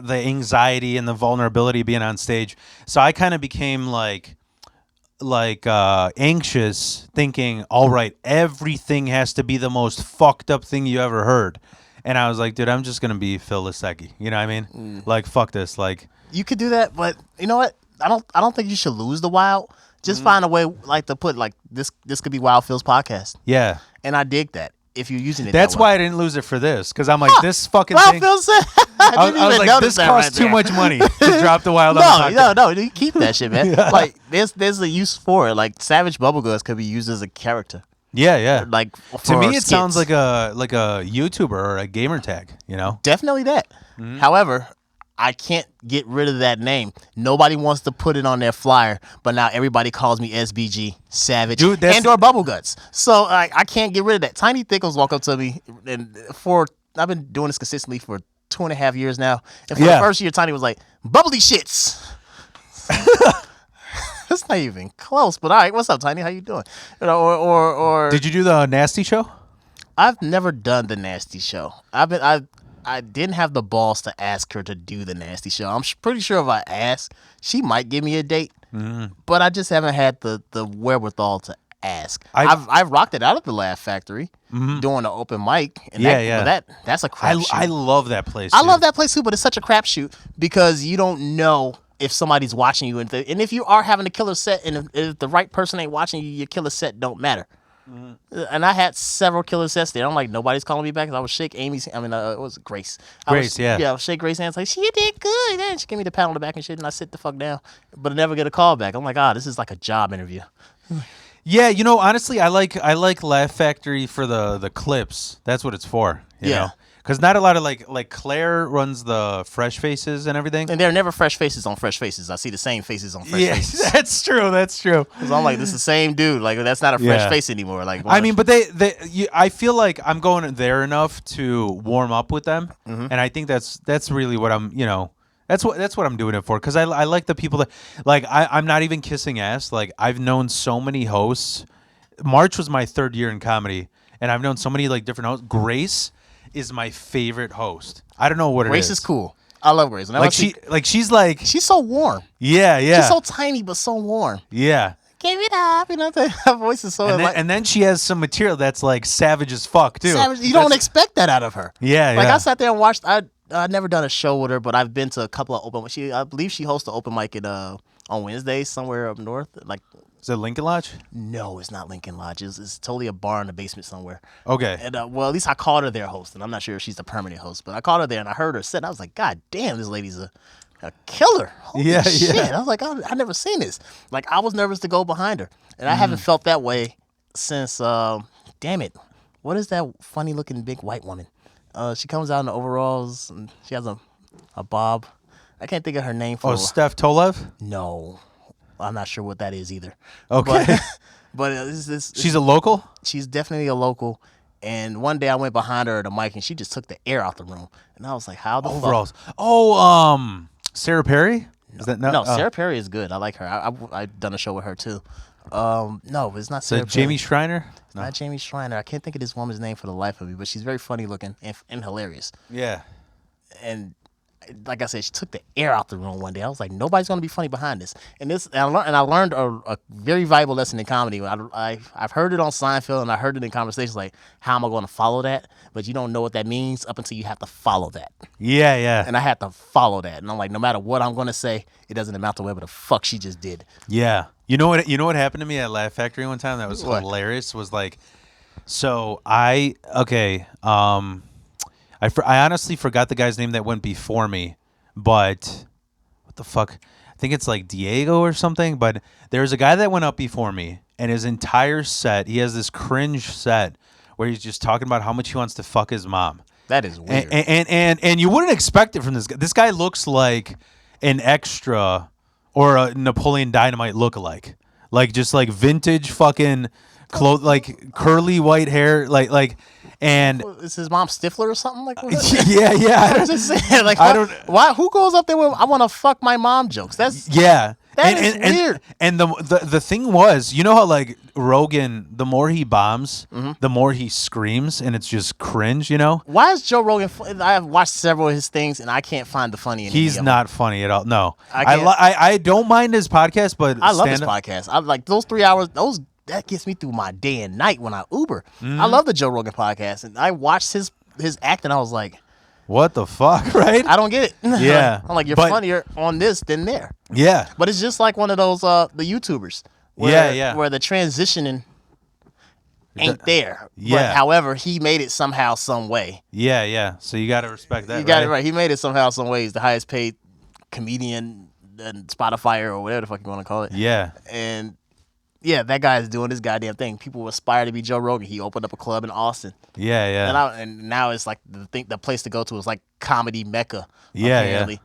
the anxiety and the vulnerability being on stage. So I kind of became like anxious, thinking, all right, everything has to be the most fucked up thing you ever heard. And I was like, dude, I'm just gonna be Phil Lesecki. You know what I mean? Like, fuck this. Like, you could do that, but you know what? I don't think you should lose the wild. Just find a way, like, to put like this could be Wild Phil's podcast. Yeah. And I dig that. If you're using it, that's why I didn't lose it for this, because I'm like, this fucking Wild thing. Phil said, I was like, this costs too much money to drop the Wild. No, you keep that shit, man. Yeah. Like, there's a use for it. Like, Savage Bubble Guts could be used as a character. Yeah. Like, to me, it sounds like a YouTuber or a gamer tag. Definitely that. Mm-hmm. However, I can't get rid of that name. Nobody wants to put it on their flyer, but now everybody calls me SBG, Savage, and/or Bubble Guts. So I can't get rid of that. Tiny Thickles walk up to me, and I've been doing this consistently for 2.5 years now. And for the first year, Tiny was like, "Bubbly shits." That's not even close. But all right, what's up, Tiny? How you doing? Or did you do the Nasty Show? I've never done the Nasty Show. I didn't have the balls to ask her to do the Nasty Show. I'm pretty sure if I ask, she might give me a date. Mm-hmm. But I just haven't had the wherewithal to ask. I've rocked it out at the Laugh Factory doing an open mic. And that's a crapshoot. I love that place. I love that place too, but it's such a crapshoot because you don't know if somebody's watching you. And if you are having a killer set and if the right person ain't watching you, your killer set don't matter. Mm-hmm. And I had several killer sets there. I'm like, nobody's calling me back. I would shake Amy's. I mean, it was Grace. I would shake Grace's hands like, she did good. And she gave me the pat on the back and shit, and I sit the fuck down. But I never get a call back. I'm like, this is like a job interview. Yeah, honestly, I like Laugh Factory for the clips. That's what it's for. You know? Because not a lot of like Claire runs the Fresh Faces and everything. And there are never fresh faces on Fresh Faces. I see the same faces on Fresh Faces. Yeah, that's true. That's true. Because I'm like, this is the same dude. Like, that's not a fresh face anymore. Like, I mean, but I feel like I'm going there enough to warm up with them, and I think that's really what I'm. That's what I'm doing it for. Because I like the people that like I'm not even kissing ass. Like I've known so many hosts. March was my 3rd year in comedy, and I've known so many like different hosts. Grace is my favorite host. I don't know what Grace it is. Grace is cool. I love Grace. She's so warm. Yeah. She's so tiny but so warm. Yeah. Give it up. Her voice is so. And then she has some material that's like savage as fuck too. You don't expect that out of her. Yeah. I sat there and watched. I've never done a show with her, but I've been to a couple of open. I believe she hosts an open mic on Wednesdays somewhere up north. Like, is it Lincoln Lodge? No, it's not Lincoln Lodge. It's totally a bar in the basement somewhere. Okay. And well, at least I called her there hosting. I'm not sure if she's the permanent host, but I called her there and I heard her sit. And I was like, God damn, this lady's a killer. Holy shit. I was like, I've never seen this. Like, I was nervous to go behind her, and I haven't felt that way since. Damn it, what is that funny looking big white woman? She comes out in the overalls and she has a bob. I can't think of her name for. Oh, Steph Tolev? No. I'm not sure what that is either. Okay. But she's a local? She's definitely a local. And one day I went behind her at the mic and she just took the air out the room. And I was like, how the Overalls. fuck? Oh, Sarah Perry? Is that no, Sarah Perry is good. I like her. I've done a show with her too. No, it's not Sarah Perry. Jamie Schreiner? It's not Jamie Schreiner. I can't think of this woman's name for the life of me, but she's very funny looking and hilarious. Yeah. And like I said, she took the air out the room one day. I was like, nobody's gonna be funny behind this. And I learned a very valuable lesson in comedy. I've heard it on Seinfeld and I heard it in conversations like, how am I going to follow that? But you don't know what that means up until you have to follow that. Yeah. And I had to follow that. And I'm like, no matter what I'm gonna say, it doesn't amount to whatever the fuck she just did. Yeah. You know what happened to me at Laugh Factory one time that was hilarious was like, so I honestly forgot the guy's name that went before me, but what the fuck? I think it's like Diego or something, but there's a guy that went up before me, and his entire set, he has this cringe set where he's just talking about how much he wants to fuck his mom. That is weird. And you wouldn't expect it from this guy. This guy looks like an extra or a Napoleon Dynamite lookalike. Like just like vintage fucking clothes, like curly white hair, like and is his mom Stifler or something like that? Yeah. I was just saying, like, why? Who goes up there with "I want to fuck my mom" jokes? That's That is weird. And the thing was, you know how like Rogan, the more he bombs, the more he screams, and it's just cringe. You know why is Joe Rogan? I have watched several of his things, and I can't find the funny in it. He's not funny at all. No, I don't mind his podcast, but I love his podcast. I like those 3 hours. That gets me through my day and night when I Uber. I love the Joe Rogan podcast, and I watched his act, and I was like, what the fuck, right? I don't get it. Yeah. I'm like, you're funnier on this than there. Yeah. But it's just like one of those the YouTubers. Where, where the transitioning ain't there. Yeah. But however, he made it somehow, some way. Yeah. So you got to respect that. You got it right. He made it somehow, some way. He's the highest paid comedian and Spotify or whatever the fuck you want to call it. Yeah. And yeah, that guy is doing this goddamn thing. People aspire to be Joe Rogan. He opened up a club in Austin. Yeah. And now it's like the place to go to is like comedy mecca. Yeah, apparently.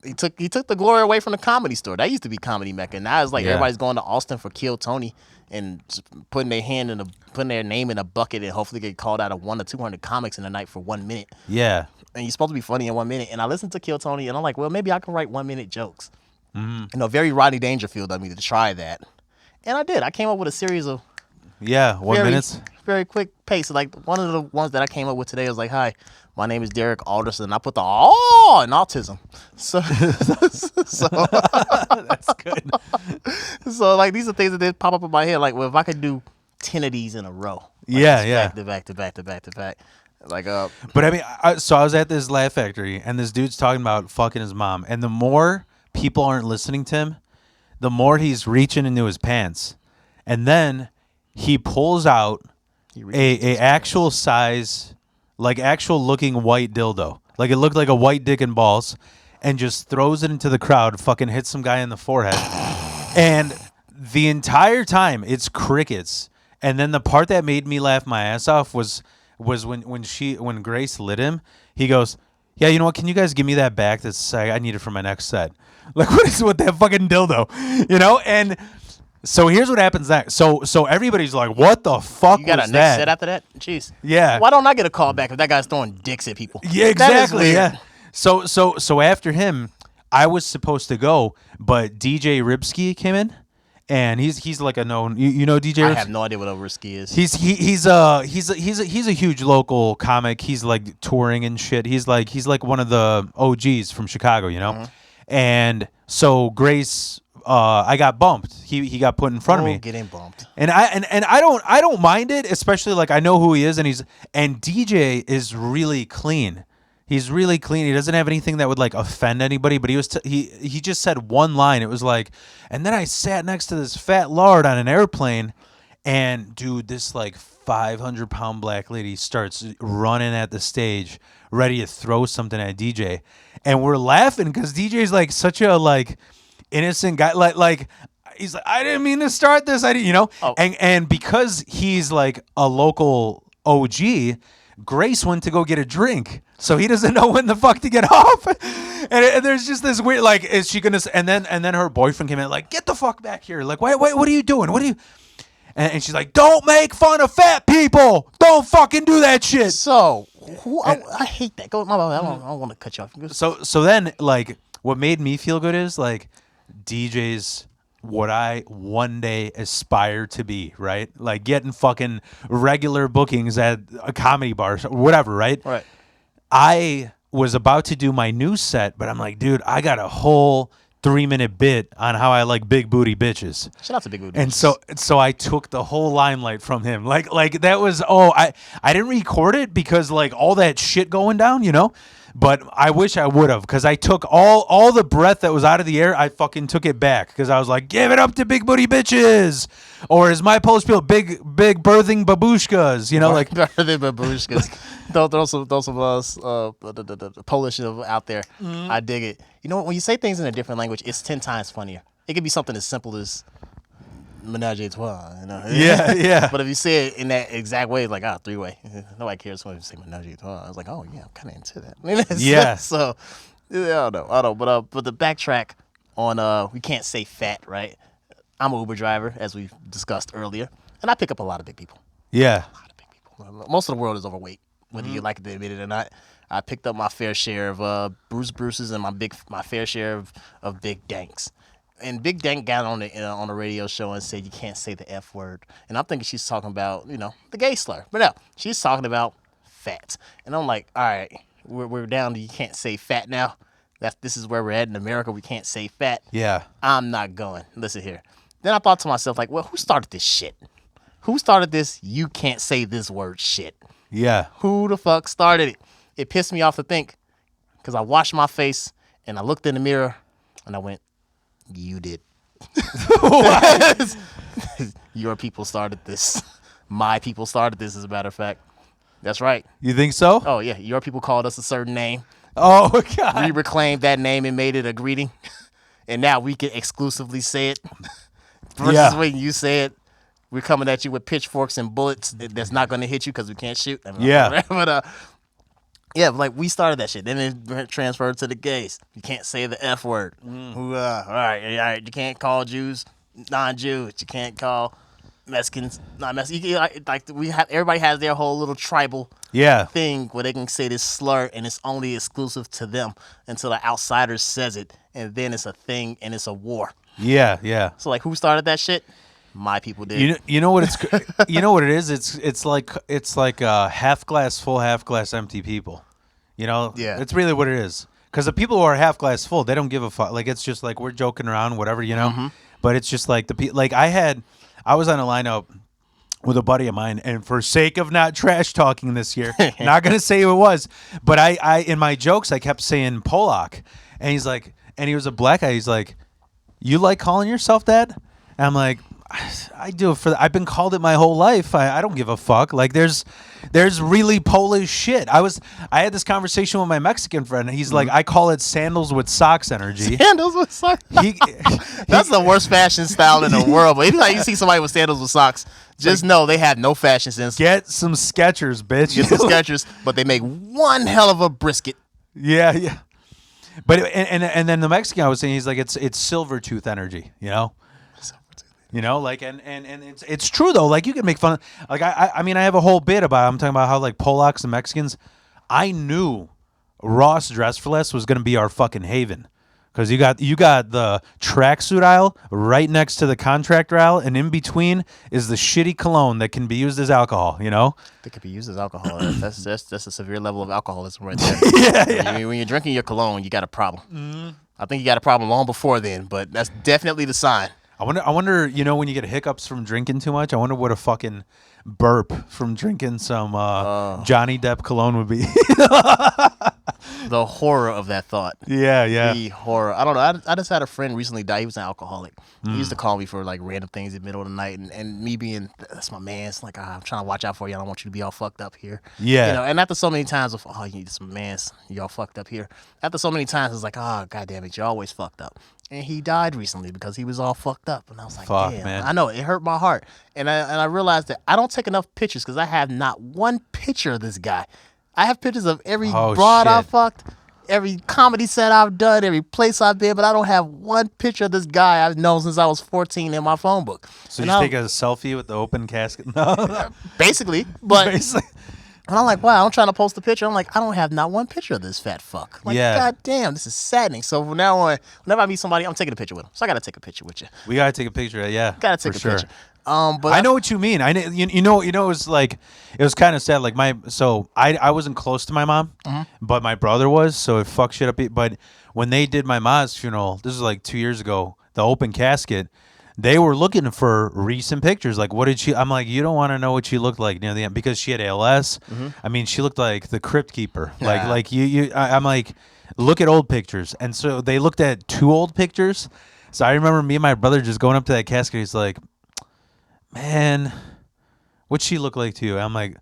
He took the glory away from the Comedy Store. That used to be Comedy Mecca. Now it's like everybody's going to Austin for Kill Tony and putting their name in a bucket and hopefully get called out of 100 to 200 comics in a night for 1 minute. Yeah. And you're supposed to be funny in 1 minute. And I listened to Kill Tony and I'm like, well, maybe I can write 1 minute jokes. Very Rodney Dangerfield of me to try that. And I did. I came up with a series of 1 minute. Very quick pace. Like one of the ones that I came up with today was like, hi, my name is Derrick Alderson. And I put the in autism. So that's good. So like these are things that did pop up in my head. Like, well, if I could do 10 of these in a row. Like back to back. Like But I mean, so I was at this Laugh Factory and this dude's talking about fucking his mom. And the more people aren't listening to him, the more he's reaching into his pants. And then he pulls out a actual size, like actual looking white dildo. Like it looked like a white dick and balls, and just throws it into the crowd, fucking hits some guy in the forehead. And the entire time it's crickets. And then the part that made me laugh my ass off was when Grace lit him. He goes, "Yeah, you know what? Can you guys give me that back? I need it for my next set." Like, what is with that fucking dildo, you know? And so here's what happens next. So everybody's like, "What the fuck You got was a that?" next set after that? Jeez. Yeah. Why don't I get a call back if that guy's throwing dicks at people? Yeah, exactly. Yeah. So after him, I was supposed to go, but DJ Ribsky came in, and he's like a known. You know DJ? I Ribsky? have no idea what a Risky is. He's a huge local comic. He's like touring and shit. He's like one of the OGs from Chicago, you know. Mm-hmm. And so Grace, I got bumped. He got put in front of me. Getting bumped. And I don't mind it, especially like I know who he is, and DJ is really clean. He's really clean. He doesn't have anything that would like offend anybody. But he just said one line. It was like, and then I sat next to this fat lard on an airplane, and dude, this like 500-pound black lady starts running at the stage, ready to throw something at DJ, and we're laughing because DJ's like such a like innocent guy. Like he's like, I didn't mean to start this. I didn't, you know. Oh. And because he's like a local OG, Grace went to go get a drink, so he doesn't know when the fuck to get off. And there's just this weird, like, is she gonna? And then her boyfriend came in, like, get the fuck back here. Like, wait, what are you doing? What are you? And she's like, don't make fun of fat people. Don't fucking do that shit. So, I hate that. Go, I don't want to cut you off. So then, like, what made me feel good is like DJ's what I one day aspire to be, right? Like getting fucking regular bookings at a comedy bar or whatever, right? Right. I was about to do my new set, but I'm like, dude, I got a whole 3-minute bit on how I like big booty bitches. Shout out to big booty and bitches. So I took the whole limelight from him. Like that was I didn't record it because like all that shit going down, you know? But I wish I would have, because I took all the breath that was out of the air. I fucking took it back because I was like, give it up to big booty bitches. Or as my post feel, big birthing babushkas. You know, like birthing babushkas. those of us the Polish out there. Mm-hmm. I dig it. You know, when you say things in a different language, it's 10 times funnier. It could be something as simple as menage a trois, you know? Yeah. But if you say it in that exact way, like, 3-way. Nobody cares when you say menage a trois. I was like, oh, yeah, I'm kind of into that. I mean, yeah. So, I don't know. But the backtrack on, we can't say fat, right? I'm an Uber driver, as we discussed earlier, and I pick up a lot of big people. Yeah. A lot of big people. Most of the world is overweight, whether you like to admit it or not. I picked up my fair share of Bruce's and my fair share of Big Danks. And Big Dank got on the radio show and said you can't say the F word. And I'm thinking she's talking about, you know, the gay slur. But no, she's talking about fat. And I'm like, all right, we're down to you can't say fat now. This is where we're at in America. We can't say fat. Yeah. I'm not going. Listen here. Then I thought to myself, like, well, who started this shit? Who started this you can't say this word shit? Yeah. Who the fuck started it? It pissed me off to think, because I washed my face and I looked in the mirror and I went, you did. Your people started this. My people started this, as a matter of fact. That's right. You think so? Oh, yeah. Your people called us a certain name. Oh, God. We reclaimed that name and made it a greeting. And now we can exclusively say it. Versus when you say it, we're coming at you with pitchforks and bullets that's not going to hit you because we can't shoot. Yeah. But like we started that shit. Then it transferred to the gays. You can't say the F word. All right. You can't call Jews non-Jews. You can't call Mexicans not Mexicans. Like everybody has their whole little tribal thing where they can say this slur and it's only exclusive to them until the outsider says it, and then it's a thing and it's a war. Yeah. So like, who started that shit? My people did. You know what you know what it is? It's like half glass full, half glass empty people. You know? Yeah. It's really what it is. Because the people who are half glass full, they don't give a fuck. Like, it's just like we're joking around, whatever, you know? Mm-hmm. But it's just like I was on a lineup with a buddy of mine, and for sake of not trash talking this year, not gonna say who it was, but I in my jokes I kept saying Polak, and he was a black guy. He's like, you like calling yourself that? And I'm like, I do it for. I've been called it my whole life. I don't give a fuck. Like there's really Polish shit. I had this conversation with my Mexican friend. And he's like, I call it sandals with socks energy. Sandals with socks. That's the worst fashion style in the world. But anytime you see somebody with sandals with socks, just know they have no fashion sense. Get some Skechers, bitch. Get some Skechers, but they make one hell of a brisket. Yeah. But and then the Mexican I was saying, he's like, it's silver tooth energy, you know. You know, like, and it's true though. Like, you can make fun. Like, I mean, I have a whole bit about it. I'm talking about how like Polacks and Mexicans. I knew Ross Dress for Less was gonna be our fucking haven, because you got the tracksuit aisle right next to the contractor aisle, and in between is the shitty cologne that can be used as alcohol. You know, that could be used as alcohol. That's a severe level of alcoholism right there. Yeah. When you're drinking your cologne, you got a problem. Mm-hmm. I think you got a problem long before then, but that's definitely the sign. I wonder, you know, when you get hiccups from drinking too much, I wonder what a fucking burp from drinking some Johnny Depp cologne would be. The horror of that thought. Yeah. The horror. I don't know. I just had a friend recently die. He was an alcoholic. He used to call me for like random things in the middle of the night, and me being, that's my man. It's like, I'm trying to watch out for you. I don't want you to be all fucked up here. Yeah. You know, and after so many times of, you need some mans, you all fucked up here. After so many times, it's like, God damn it, you're always fucked up. And he died recently because he was all fucked up. And I was like, damn, man. I know, it hurt my heart. And I realized that I don't take enough pictures because I have not one picture of this guy. I have pictures of every broad I fucked, every comedy set I've done, every place I've been, but I don't have one picture of this guy I've known since I was 14 in my phone book. So you take a selfie with the open casket? No. Basically. And I'm like, wow, I'm trying to post a picture. I'm like, I don't have not one picture of this fat fuck. Like, God damn, this is saddening. So from now on, whenever I meet somebody, I'm taking a picture with them. So I got to take a picture with you. We got to take a picture, yeah. Got to take a picture. But I know what you mean. You know, it was like, it was kind of sad. Like I wasn't close to my mom, but my brother was, so it fucked shit up. But when they did my mom's funeral, this was like 2 years ago, the open casket, they were looking for recent pictures. Like, what did she? I'm like, you don't want to know what she looked like near the end, because she had ALS. I mean, she looked like the crypt keeper. Like I'm like, look at old pictures. And so they looked at 2 old pictures. So I remember me and my brother just going up to that casket. He's like, man, what'd she look like to you? I'm like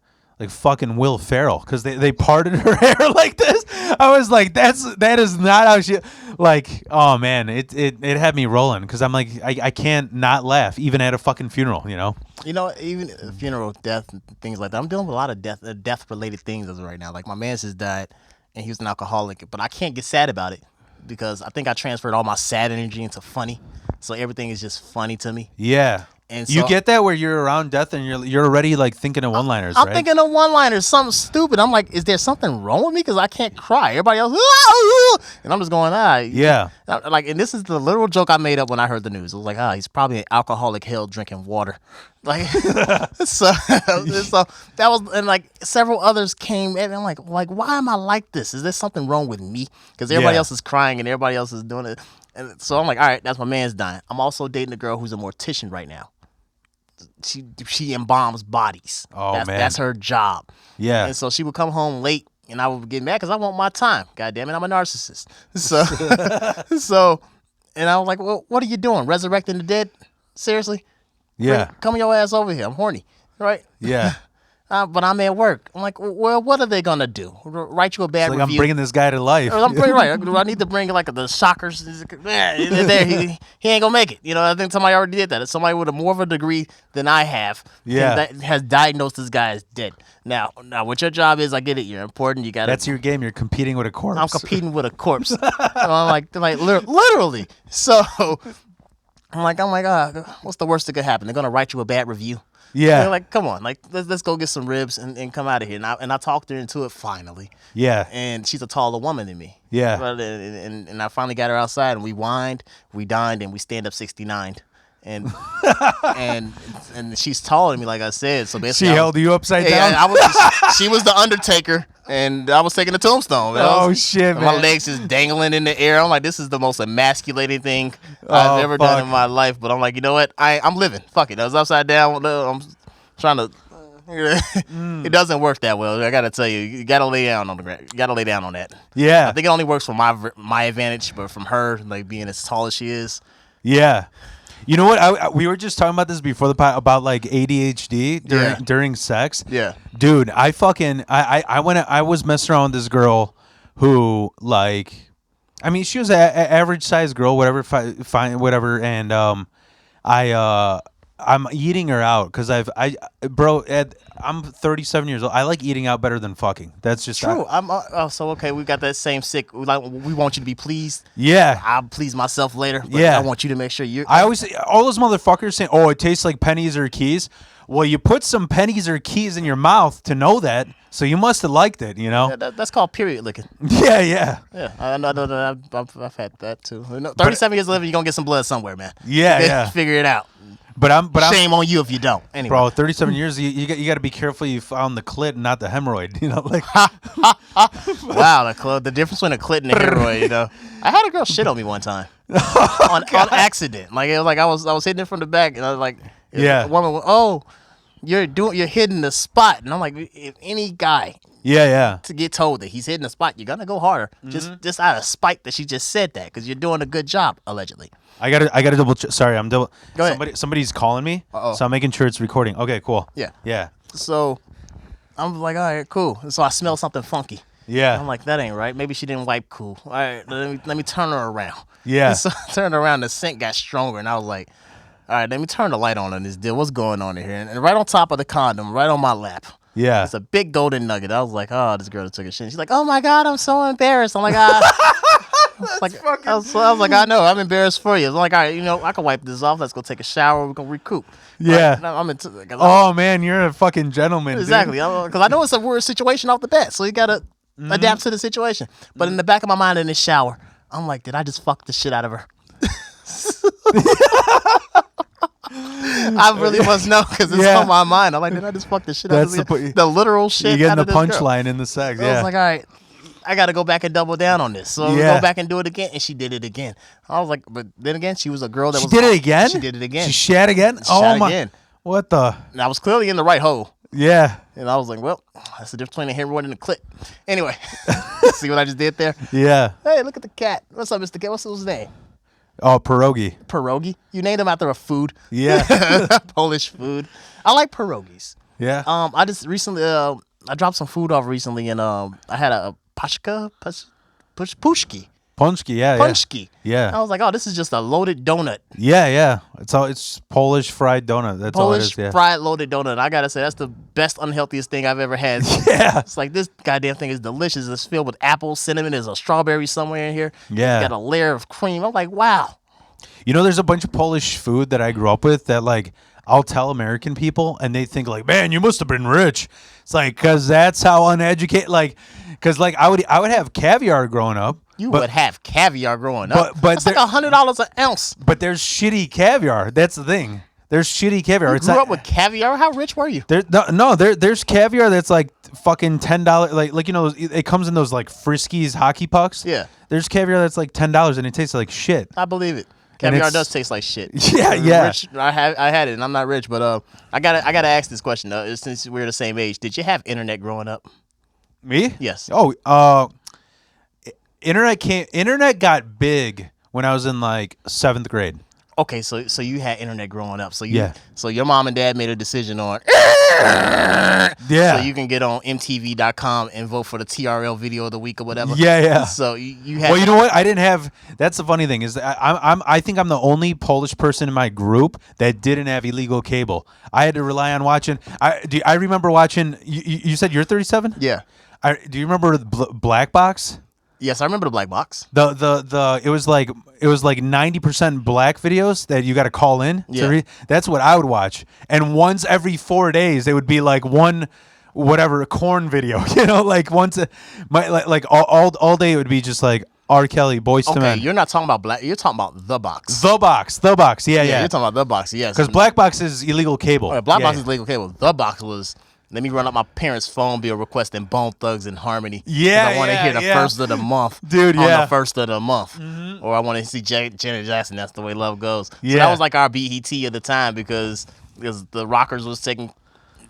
fucking Will Ferrell, because they parted her hair like this. I was like, that is not how she, like, oh man, it had me rolling, because I'm like, I can't not laugh even at a fucking funeral, you know. You know, even funeral, death, and things like that. I'm dealing with a lot of death related things as of right now. Like, my man just died, and he was an alcoholic, but I can't get sad about it, because I think I transferred all my sad energy into funny, so everything is just funny to me. Yeah. And so, you get that where you're around death and you're already like thinking of one-liners, right? I'm thinking of one-liners, something stupid. I'm like, is there something wrong with me? Because I can't cry. Everybody else, and I'm just going, yeah. Like, and this is the literal joke I made up when I heard the news. It was like, he's probably an alcoholic hell drinking water. Like, so that was, and like several others came, and I'm like, why am I like this? Is there something wrong with me? Because everybody else is crying and everybody else is doing it. And so I'm like, all right, that's my man's dying. I'm also dating a girl who's a mortician right now. She embalms bodies. Man, that's her job. Yeah. And so she would come home late, and I would get mad because I want my time. God damn it, I'm a narcissist. So, and I was like, well, what are you doing? Resurrecting the dead? Seriously? Yeah. Come your ass over here. I'm horny, right? Yeah. But I'm at work. I'm like, well, what are they gonna do? Write you a bad review? I'm bringing this guy to life. I'm right. Do I need to bring like the shockers? He ain't gonna make it. You know, I think somebody already did that. It's somebody with more of a degree than I have. That has diagnosed this guy as dead. Now, what your job is, I get it. You're important. You got. That's your game. You're competing with a corpse. I'm competing with a corpse. I'm like literally. So I'm like, what's the worst that could happen? They're gonna write you a bad review. Yeah. They're like, come on, like let's go get some ribs and come out of here. And I talked her into it finally. Yeah. And she's a taller woman than me. Yeah. But, and I finally got her outside, and we wined, we dined, and we stand up 69. And and she's taller than me, like I said. So basically, she held you upside down. She was the Undertaker, and I was taking the tombstone. Shit, man! My legs just dangling in the air. I'm like, this is the most emasculating thing I've ever done in my life. But I'm like, you know what? I'm living. Fuck it. I was upside down. I'm trying to. It doesn't work that well. I gotta tell you, you gotta lay down on the ground. You gotta lay down on that. Yeah. I think it only works for my advantage, but from her, like being as tall as she is. Yeah. You know what? We were just talking about this before the pod about like ADHD during sex. Yeah. Dude, I was messing around with this girl who like, I mean, she was an average sized girl, whatever, fine, whatever, and I'm eating her out because I'm 37 years old. I like eating out better than fucking. That's just true. So okay. We got that same sick. We want you to be pleased. Yeah. I'll please myself later. But Yeah. I want you to make sure you. I always all those motherfuckers saying, "Oh, it tastes like pennies or keys." Well, you put some pennies or keys in your mouth to know that, so you must have liked it, you know. Yeah, that's called period licking. Yeah, yeah. Yeah, I know. I've had that too. 37 years living, you're gonna get some blood somewhere, man. Yeah, yeah. Figure it out. But shame on you if you don't. Anyway, bro, 37 years, you got to be careful. You found the clit, and not the hemorrhoid. You know, like. Wow, the difference between a clit and a hemorrhoid. You know, I had a girl shit on me one time on accident. Like it was like I was hitting it from the back, and I was like, yeah, a woman went, "Oh, you're hitting the spot," and I'm like, if any guy. Yeah. To get told that he's hitting the spot, you're gonna go harder. Just out of spite that she just said that because you're doing a good job, allegedly. I gotta double check. Sorry, I'm double. Go ahead. Somebody's calling me, Uh-oh. so I'm making sure it's recording. Okay, cool. Yeah. So I'm like, all right, cool. So I smell something funky. Yeah. I'm like, that ain't right. Maybe she didn't wipe cool. All right, let me turn her around. Yeah. And so I turned around, the scent got stronger, and I was like, all right, let me turn the light on this deal. What's going on in here? And right on top of the condom, right on my lap. Yeah. It's a big golden nugget. I was like, oh, this girl took a shit. She's like, oh my God, I'm so embarrassed. I'm like, I was like, I know, I'm embarrassed for you. I'm like, all right, I can wipe this off. Let's go take a shower. We're gonna recoup. Yeah. Like, oh man, you're a fucking gentleman. Exactly, because I know it's a weird situation off the bat, so you gotta adapt to the situation. But in the back of my mind, in the shower, I'm like, did I just fuck the shit out of her? I really must know because it's on my mind. I'm like, did I just fuck the shit out of her? The literal shit. You're getting the punchline in the sex. I was like, all right, I got to go back and double down on this. So we go back and do it again, and she did it again. I was like, but then again, she was a girl that she did it again. She did it again. She shat again. Shot again. What the? And I was clearly in the right hole. Yeah. And I was like, well, that's the difference between a hemorrhoid and a clit. Anyway, see what I just did there? Yeah. Hey, look at the cat. What's up, Mr. Cat? What's his name? Oh, pierogi. Pierogi? You named him after a food. Yeah. Polish food. I like pierogis. Yeah. I just recently, I dropped some food off recently, and I had a pushki. Punchki, yeah. Punchki. Yeah. I was like, oh, this is just a loaded donut. Yeah. It's Polish fried donut. That's all it is. Polish fried loaded donut. I gotta say, that's the best unhealthiest thing I've ever had. Yeah. It's like, this goddamn thing is delicious. It's filled with apples, cinnamon. There's a strawberry somewhere in here. Yeah. It's got a layer of cream. I'm like, wow. There's a bunch of Polish food that I grew up with that like I'll tell American people and they think like, man, you must have been rich. It's like, cause that's how uneducated. Like, cause like I would have caviar growing up. You would have caviar growing up. But that's like $100 an ounce. But there's shitty caviar. That's the thing. There's shitty caviar. You grew up with caviar? How rich were you? There's caviar that's like fucking $10. Like it comes in those like Friskies hockey pucks. Yeah. There's caviar that's like $10 and it tastes like shit. I believe it. Caviar does taste like shit. Yeah. Rich, I had it, and I'm not rich, but I gotta ask this question though, since we're the same age. Did you have internet growing up? Me? Yes. Oh, internet got big when I was in like 7th grade. Okay, so you had internet growing up. So so your mom and dad made a decision on so you can get on MTV.com and vote for the TRL video of the week or whatever. Yeah. So you had. Well, you know what? I didn't have. That's the funny thing is that I think I'm the only Polish person in my group that didn't have illegal cable. I had to rely on watching. I remember watching. You said you're 37? Yeah. Do you remember the Black Box? Yes, I remember the black box. It was like 90% black videos that you got to call in to read. That's what I would watch. And once every 4 days, it would be like one a corn video. Like once all day it would be just like R. Kelly, Boys to Men. Okay, you're not talking about black. You're talking about the box. The box. Yeah. You're talking about the box. Yes. Because black box is illegal cable. Black box is illegal cable. The box was. Let me run up my parents' phone bill requesting Bone Thugs and Harmony. Yeah, I want to hear the first of the month. Dude, on the first of the month. Mm-hmm. Or I want to see Janet Jackson. That's the way love goes. So that was like our BET at the time because the rockers was taking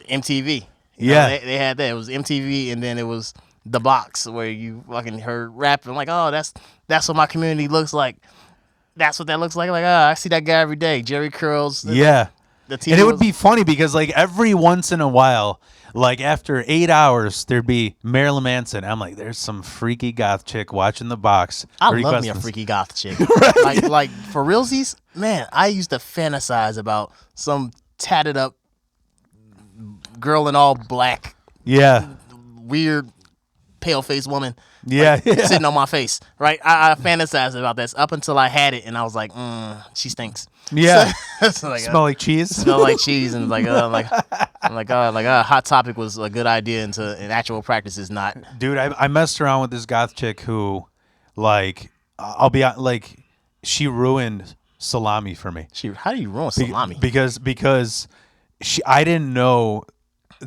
MTV. They had that. It was MTV and then it was The Box where you fucking heard rap. I'm like, oh, that's what my community looks like. that's what that looks like. Like, I see that guy every day. Jerry curls. Yeah. The And it would be funny because like every once in a while, like after 8 hours, there'd be Marilyn Manson. I'm like, there's some freaky goth chick watching the box. I love me a freaky goth chick. Like for realsies, man, I used to fantasize about some tatted up girl in all black. Yeah. Weird pale faced woman. Yeah, sitting on my face, right? I fantasized about this up until I had it, and I was like, she stinks. Yeah, so like, smell like cheese. Smell like cheese, and Hot Topic was a good idea, and in actual practice is not. Dude, I messed around with this goth chick who, like, I'll be like, she ruined salami for me. How do you ruin salami? Because I didn't know.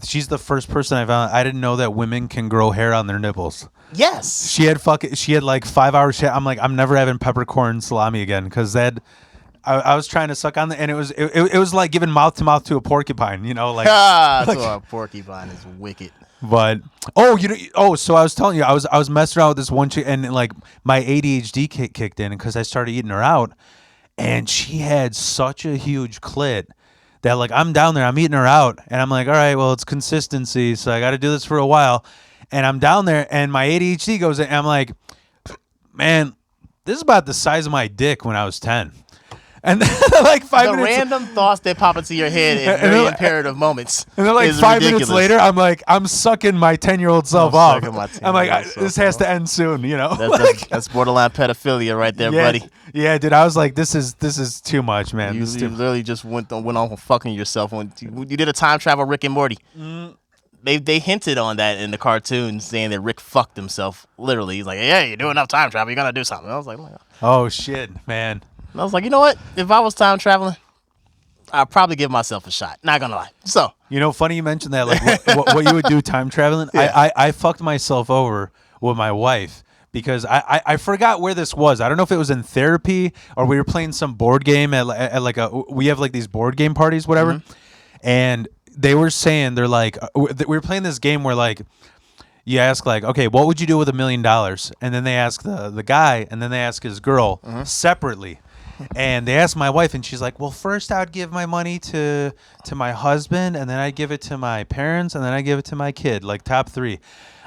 She's the first person I found. I didn't know that women can grow hair on their nipples. Yes. She had like 5 hours. I'm like, I'm never having peppercorn salami again because I was trying to suck on and it was like giving mouth to mouth to a porcupine, you know, like. So a porcupine is wicked. But so I was telling you, I was messing around with this one chick and like my ADHD kicked in because I started eating her out, and she had such a huge clit that like I'm down there, I'm eating her out, and I'm like, all right, well, it's consistency, so I got to do this for a while. And I'm down there, and my ADHD goes in, and I'm like, man, this is about the size of my dick when I was 10. And then like 5 minutes... The random thoughts that pop into your head in very imperative moments. And then like 5 minutes later, I'm like, I'm sucking my 10-year-old self off. I'm like, this has to end soon, you know? That's borderline pedophilia right there, buddy. Yeah, dude, I was like, this is too much, man. You literally just went on fucking yourself when you did a time travel Rick and Morty. They hinted on that in the cartoon, saying that Rick fucked himself. Literally, he's like, "Yeah, you do enough time travel, you're gonna do something." I was like, "Oh shit, man!" And I was like, "You know what? If I was time traveling, I'd probably give myself a shot. Not gonna lie." So, funny you mentioned that. Like, what you would do time traveling? Yeah. I fucked myself over with my wife because I forgot where this was. I don't know if it was in therapy or we were playing some board game at like we have like these board game parties, whatever, and they were saying, they're like, we were playing this game where like you ask like, okay, what would you do with $1 million? And then they ask the guy, and then they ask his girl separately. And they asked my wife, and she's like, well, first I would give my money to my husband, and then I'd give it to my parents, and then I'd give it to my kid, like top 3.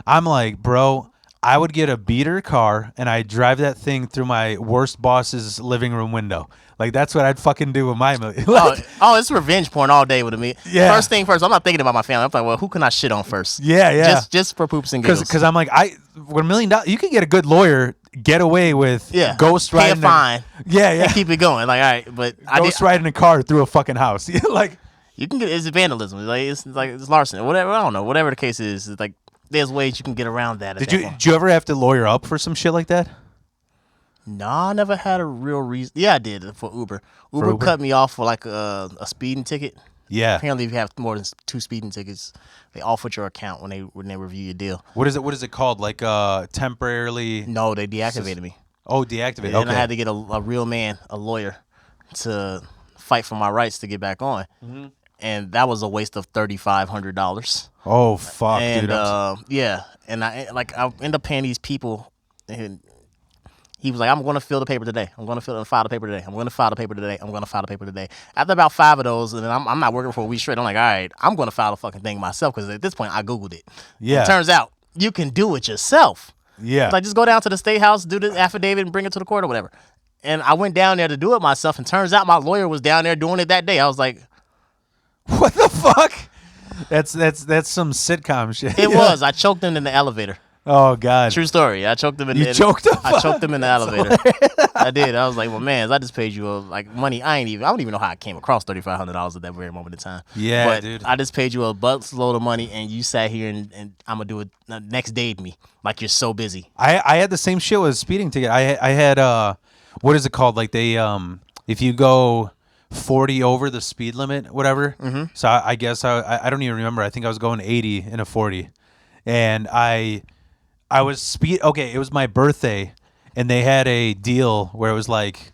I'm like, bro, I would get a beater car, and I'd drive that thing through my worst boss's living room window. Like, that's what I'd fucking do with my million. Like, it's revenge porn all day with me. Yeah. First thing first, I'm not thinking about my family. I'm like, well, who can I shit on first? Yeah. Just for poops and giggles. Because I'm like, with $1 million, you can get a good lawyer, get away with ghost riding. Pay a fine. Yeah. And keep it going. Like, all right, but ghost riding a car through a fucking house. Like, you can get, it's vandalism. It's larceny. Whatever, I don't know. Whatever the case is, it's like, there's ways you can get around that. Did you ever have to lawyer up for some shit like that? No, I never had a real reason. Yeah, I did for Uber. Uber cut me off for like a speeding ticket. Yeah. Apparently, if you have more than 2 speeding tickets, they offload your account when they review your deal. What is it called? Like temporarily? No, they deactivated me. Oh, deactivated. And I had to get a real man, a lawyer, to fight for my rights to get back on. Mm-hmm. And that was a waste of $3,500. Oh fuck, and, dude! Yeah, and I end up paying these people, and he was like, "I'm going to fill the paper today. I'm going to file the paper today. I'm going to file the paper today. I'm going to file the paper today." After about 5 of those, and I'm not working for a week straight. I'm like, all right, I'm going to file the fucking thing myself because at this point I googled it. Yeah. And it turns out you can do it yourself. Yeah. Like just go down to the state house, do the affidavit, and bring it to the court or whatever. And I went down there to do it myself, and turns out my lawyer was down there doing it that day. I was like, what the fuck? That's some sitcom shit. It was. I choked him in the elevator. Oh God! True story. I choked him in. You choked him? I choked him in the elevator. I did. I was like, well, man, I just paid you money. I don't even know how I came across $3,500 at that very moment in time. Yeah, but dude. I just paid you a buttload of money, and you sat here and I'm gonna do it next day to me. Like you're so busy. I had the same shit with a speeding ticket. I had what is it called? Like they if you go 40 over the speed limit, whatever. Mm-hmm. So I guess I don't even remember. I think I was going 80 in a 40, and I was okay, it was my birthday, and they had a deal where it was like,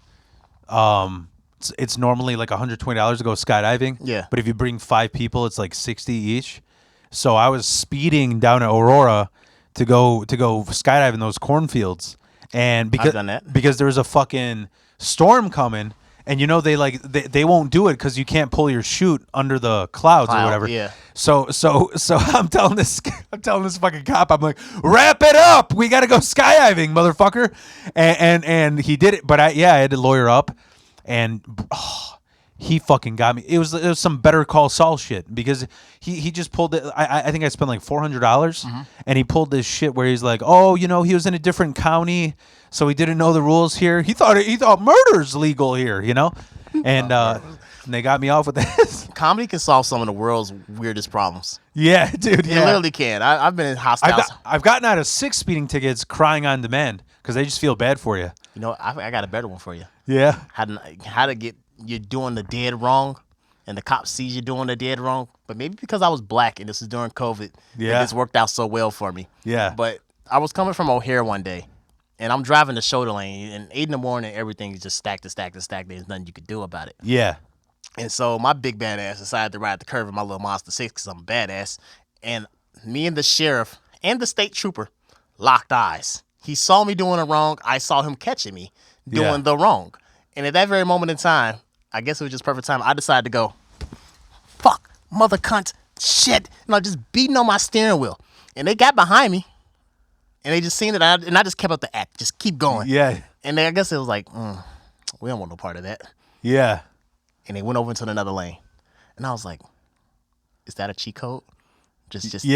it's normally like $120 to go skydiving. Yeah. But if you bring 5 people, it's like 60 each. So I was speeding down to Aurora to go skydive in those cornfields, and I've done that. because there was a fucking storm coming. And they won't do it because you can't pull your chute under the clouds or whatever. Yeah. So I'm telling this fucking cop, I'm like, wrap it up. We got to go skydiving, motherfucker. And he did it, but I had to lawyer up, and he fucking got me. It was some Better Call Saul shit because he just pulled it. I think I spent like $400, and he pulled this shit where he's like, oh, he was in a different county. So he didn't know the rules here. He thought murder's legal here, and they got me off with this. Comedy can solve some of the world's weirdest problems. Yeah, dude. It literally can. I've been in hostiles. I've gotten out of 6 speeding tickets crying on demand because they just feel bad for you. I got a better one for you. Yeah. How to get you doing the dead wrong, and the cop sees you doing the dead wrong. But maybe because I was black and this is during COVID, this worked out so well for me. Yeah. But I was coming from O'Hare one day. And I'm driving the shoulder lane, and 8 in the morning, everything is just stacked. There's nothing you could do about it. Yeah. And so my big badass decided to ride the curve in my little Mazda 6 because I'm a badass. And me and the sheriff and the state trooper locked eyes. He saw me doing the wrong. I saw him catching me doing the wrong. And at that very moment in time, I guess it was just perfect time, I decided to go, fuck, mother cunt, shit. And I just beating on my steering wheel. And they got behind me. And they just seen it, and I just kept up the act. Just keep going. Yeah. And I guess it was like, we don't want no part of that. Yeah. And they went over into another lane. And I was like, is that a cheat code? Just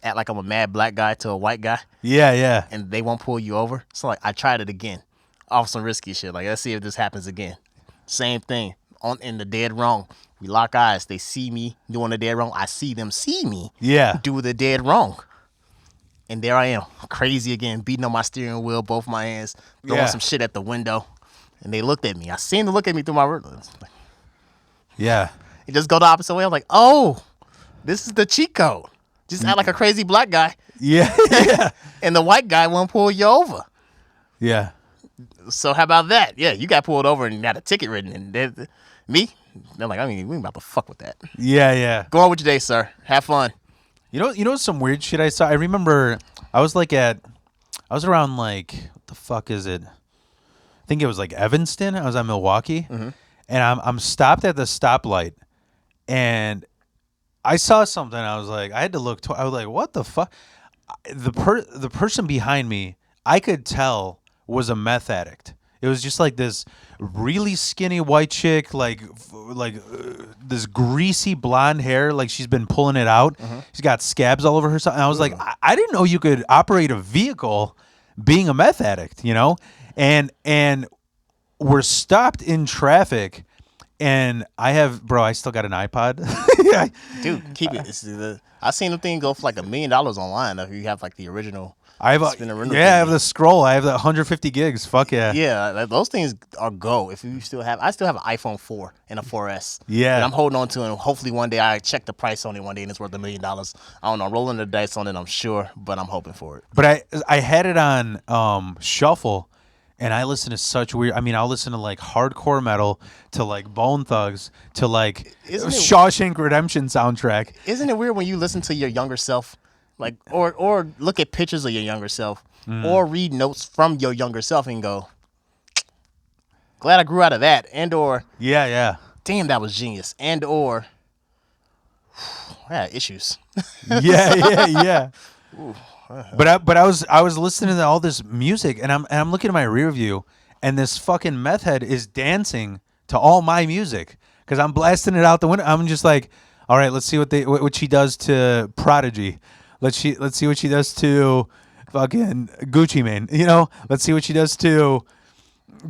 act like I'm a mad black guy to a white guy. Yeah, yeah. And they won't pull you over. So like I tried it again. Off some risky shit. Like, let's see if this happens again. Same thing. In the dead wrong. We lock eyes. They see me doing the dead wrong. I see them see me do the dead wrong. And there I am, crazy again, beating on my steering wheel, both my hands, throwing some shit at the window. And they looked at me. I seen them look at me through my window. Yeah. It just go the opposite way. I'm like, oh, this is the cheat code. Just act like a crazy black guy. Yeah. Yeah. And the white guy won't pull you over. Yeah. So how about that? Yeah, you got pulled over and got a ticket written. And me, they're like, we ain't about to fuck with that. Yeah, yeah. Go on with your day, sir. Have fun. You know some weird shit I saw? I remember I was around like, what the fuck is it? I think it was like Evanston. I was at Milwaukee. And I'm stopped at the stoplight, and I saw something. I was like, I had to look. I was like, what the fuck? The person behind me, I could tell was a meth addict. It was just like this really skinny white chick, like this greasy blonde hair, like she's been pulling it out. She's got scabs all over her. And I was like, I didn't know you could operate a vehicle being a meth addict, And we're stopped in traffic, and I still got an iPod. Yeah. Dude, keep it. I seen the thing go for like $1 million online if you have like the original. I have the scroll. I have the 150 gigs. Fuck yeah. Yeah, those things are go. If you still have, I still have an iPhone 4 and a 4S. Yeah. And I'm holding on to it. And hopefully one day I check the price on it one day and it's worth $1 million. I don't know. I'm rolling the dice on it, I'm sure, but I'm hoping for it. But I had it on shuffle, and I listen to such weird. I mean, I'll listen to like hardcore metal, to like Bone Thugs, to like Shawshank Redemption soundtrack. Isn't it weird when you listen to your younger self? Like, or look at pictures of your younger self, or read notes from your younger self and go, glad I grew out of that, and or damn, that was genius, and or I had issues. Yeah. But I was listening to all this music, and I'm looking at my rear view, and this fucking meth head is dancing to all my music because I'm blasting it out the window. I'm just like, all right, let's see what she does to Prodigy. Let's see what she does to fucking Gucci Mane. Let's see what she does to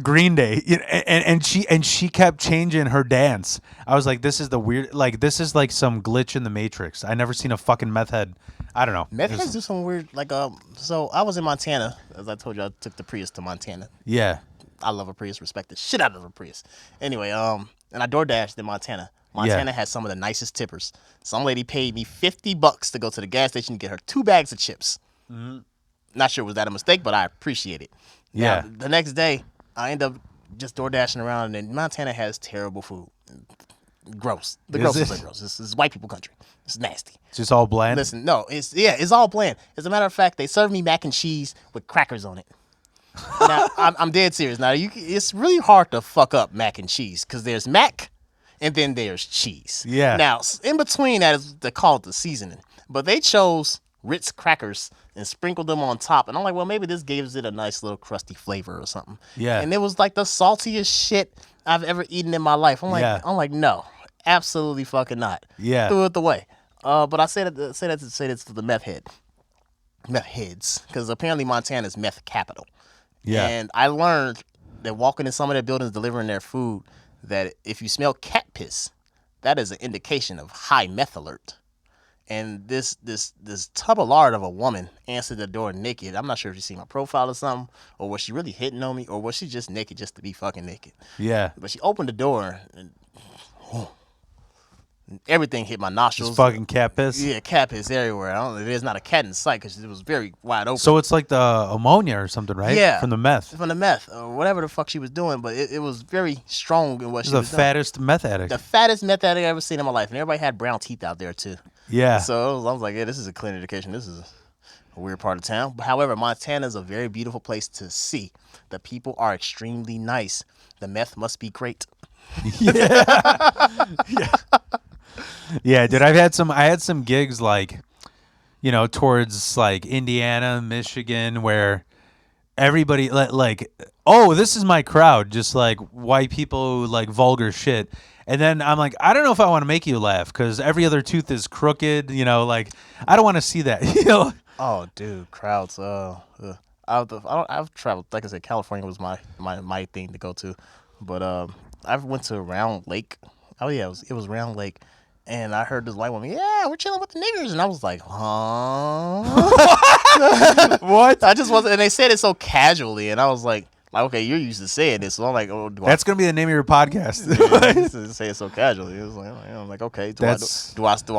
Green Day. And she kept changing her dance. I was like, this is the weird. Like, this is like some glitch in the Matrix. I never seen a fucking meth head. I don't know. Meth heads do some weird. Like so I was in Montana, as I told you. I took the Prius to Montana. Yeah. I love a Prius. Respect the shit out of a Prius. Anyway, and I door dashed in Montana. Montana has some of the nicest tippers. Some lady paid me $50 to go to the gas station to get her 2 bags of chips. Not sure was that a mistake, but I appreciate it. Yeah. Now, the next day, I end up just door dashing around, and Montana has terrible food. Gross. The grossest of gross. This is white people country. It's nasty. It's just all bland. Listen, no, it's all bland. As a matter of fact, they served me mac and cheese with crackers on it. Now, I'm dead serious. Now, it's really hard to fuck up mac and cheese because there's mac and then there's cheese. Yeah. Now, in between that is they call it the seasoning. But they chose Ritz crackers and sprinkled them on top. And I'm like, well, maybe this gives it a nice little crusty flavor or something. Yeah. And it was like the saltiest shit I've ever eaten in my life. I'm like, no, absolutely fucking not. Yeah. Threw it away. But I say that to the meth heads, because apparently Montana's meth capital. Yeah. And I learned that walking in some of their buildings delivering their food, that if you smell cat piss, that is an indication of high meth alert. And this tub of lard of a woman answered the door naked. I'm not sure if she seen my profile or something, or was she really hitting on me, or was she just naked just to be fucking naked. Yeah. But she opened the door and everything hit my nostrils. Just fucking cat piss? Yeah, cat piss everywhere. There's not a cat in sight because it was very wide open. So it's like the ammonia or something, right? Yeah. From the meth. From the meth, or whatever the fuck she was doing, but it was very strong in what she was doing. The fattest meth addict. The fattest meth addict I ever seen in my life. And everybody had brown teeth out there, too. Yeah. So I was like, yeah, this is a clear indication. This is a weird part of town. But however, Montana is a very beautiful place to see. The people are extremely nice. The meth must be great. Yeah. Yeah. Yeah, dude, I had some gigs like, you know, towards like Indiana, Michigan, where everybody like, oh, this is my crowd, just like white people who like vulgar shit. And then I'm like, I don't know if I want to make you laugh because every other tooth is crooked, you know, like I don't want to see that, you know. Oh, dude, crowds. I've traveled, like I said, California was my thing to go to, but I went to Round Lake. Oh yeah, it was Round Lake. And I heard this white woman, yeah, we're chilling with the niggers. And I was like, huh? What? I just wasn't, and they said it so casually. And I was like, okay, you're used to saying this. So I'm like, oh, that's going to be the name of your podcast. Yeah, say it so casually. It was like, I'm like, okay, do I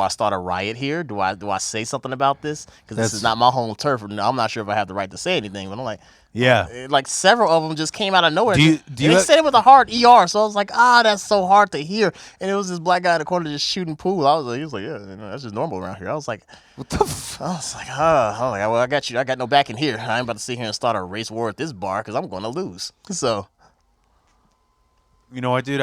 start a riot here? Do I say something about this? Because this is not my home turf. I'm not sure if I have the right to say anything. But I'm like, yeah, like several of them just came out of nowhere. They said it with a hard ER, so I was like, that's so hard to hear. And it was this black guy in the corner just shooting pool. He was like, yeah, that's just normal around here. I was like, what the fuck? I was like, well, I got you. I got no back in here. I ain't about to sit here and start a race war at this bar because I'm going to lose. So, you know what, dude?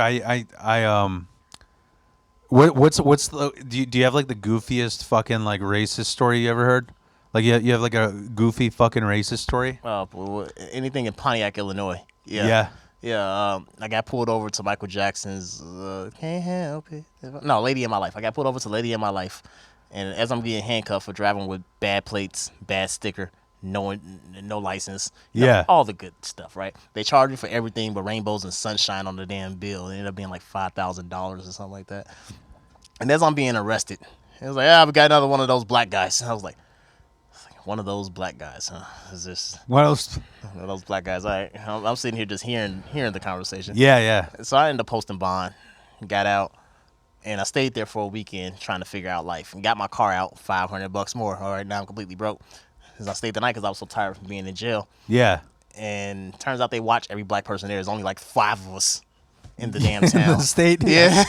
What's the do you have like the goofiest fucking like racist story you ever heard? Like you have like a goofy fucking racist story? Anything in Pontiac, Illinois. Yeah. Yeah. I got pulled over to Michael Jackson's Can't Help It. No, Lady in My Life. I got pulled over to Lady in My Life. And as I'm getting handcuffed for driving with bad plates, bad sticker, no license, all the good stuff, right? They charge you for everything but rainbows and sunshine on the damn bill. It ended up being like $5,000 or something like that. And as I'm being arrested, it was like, we got another one of those black guys. And I was like, one of those black guys, huh? Is this one of those black guys? I'm sitting here just hearing the conversation. Yeah. So I ended up posting bond, got out, and I stayed there for a weekend trying to figure out life. And got my car out, $500 more. All right, now I'm completely broke. Because I stayed the night because I was so tired from being in jail. Yeah. And turns out they watch every black person there. There's only like 5 of us in the damn town. In the state? Yeah.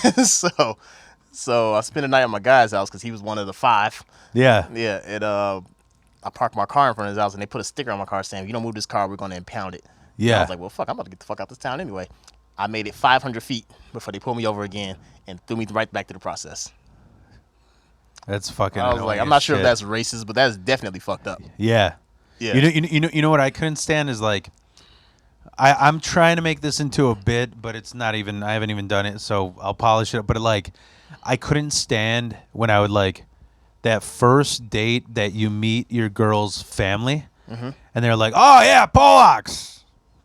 So I spent the night at my guy's house because he was one of the 5. Yeah. Yeah. And I parked my car in front of his house, and they put a sticker on my car saying, if you don't move this car, we're going to impound it. Yeah. And I was like, well, fuck, I'm about to get the fuck out this town anyway. I made it 500 feet before they pulled me over again and threw me right back to the process. That's fucking I was like, I'm not sure if that's racist, but that's definitely fucked up. Yeah. Yeah. You know what I couldn't stand is like, I'm trying to make this into a bit, but it's not even, I haven't even done it, so I'll polish it up. But like, I couldn't stand when I would like, that first date that you meet your girl's family, and they're like, oh yeah, Polacks,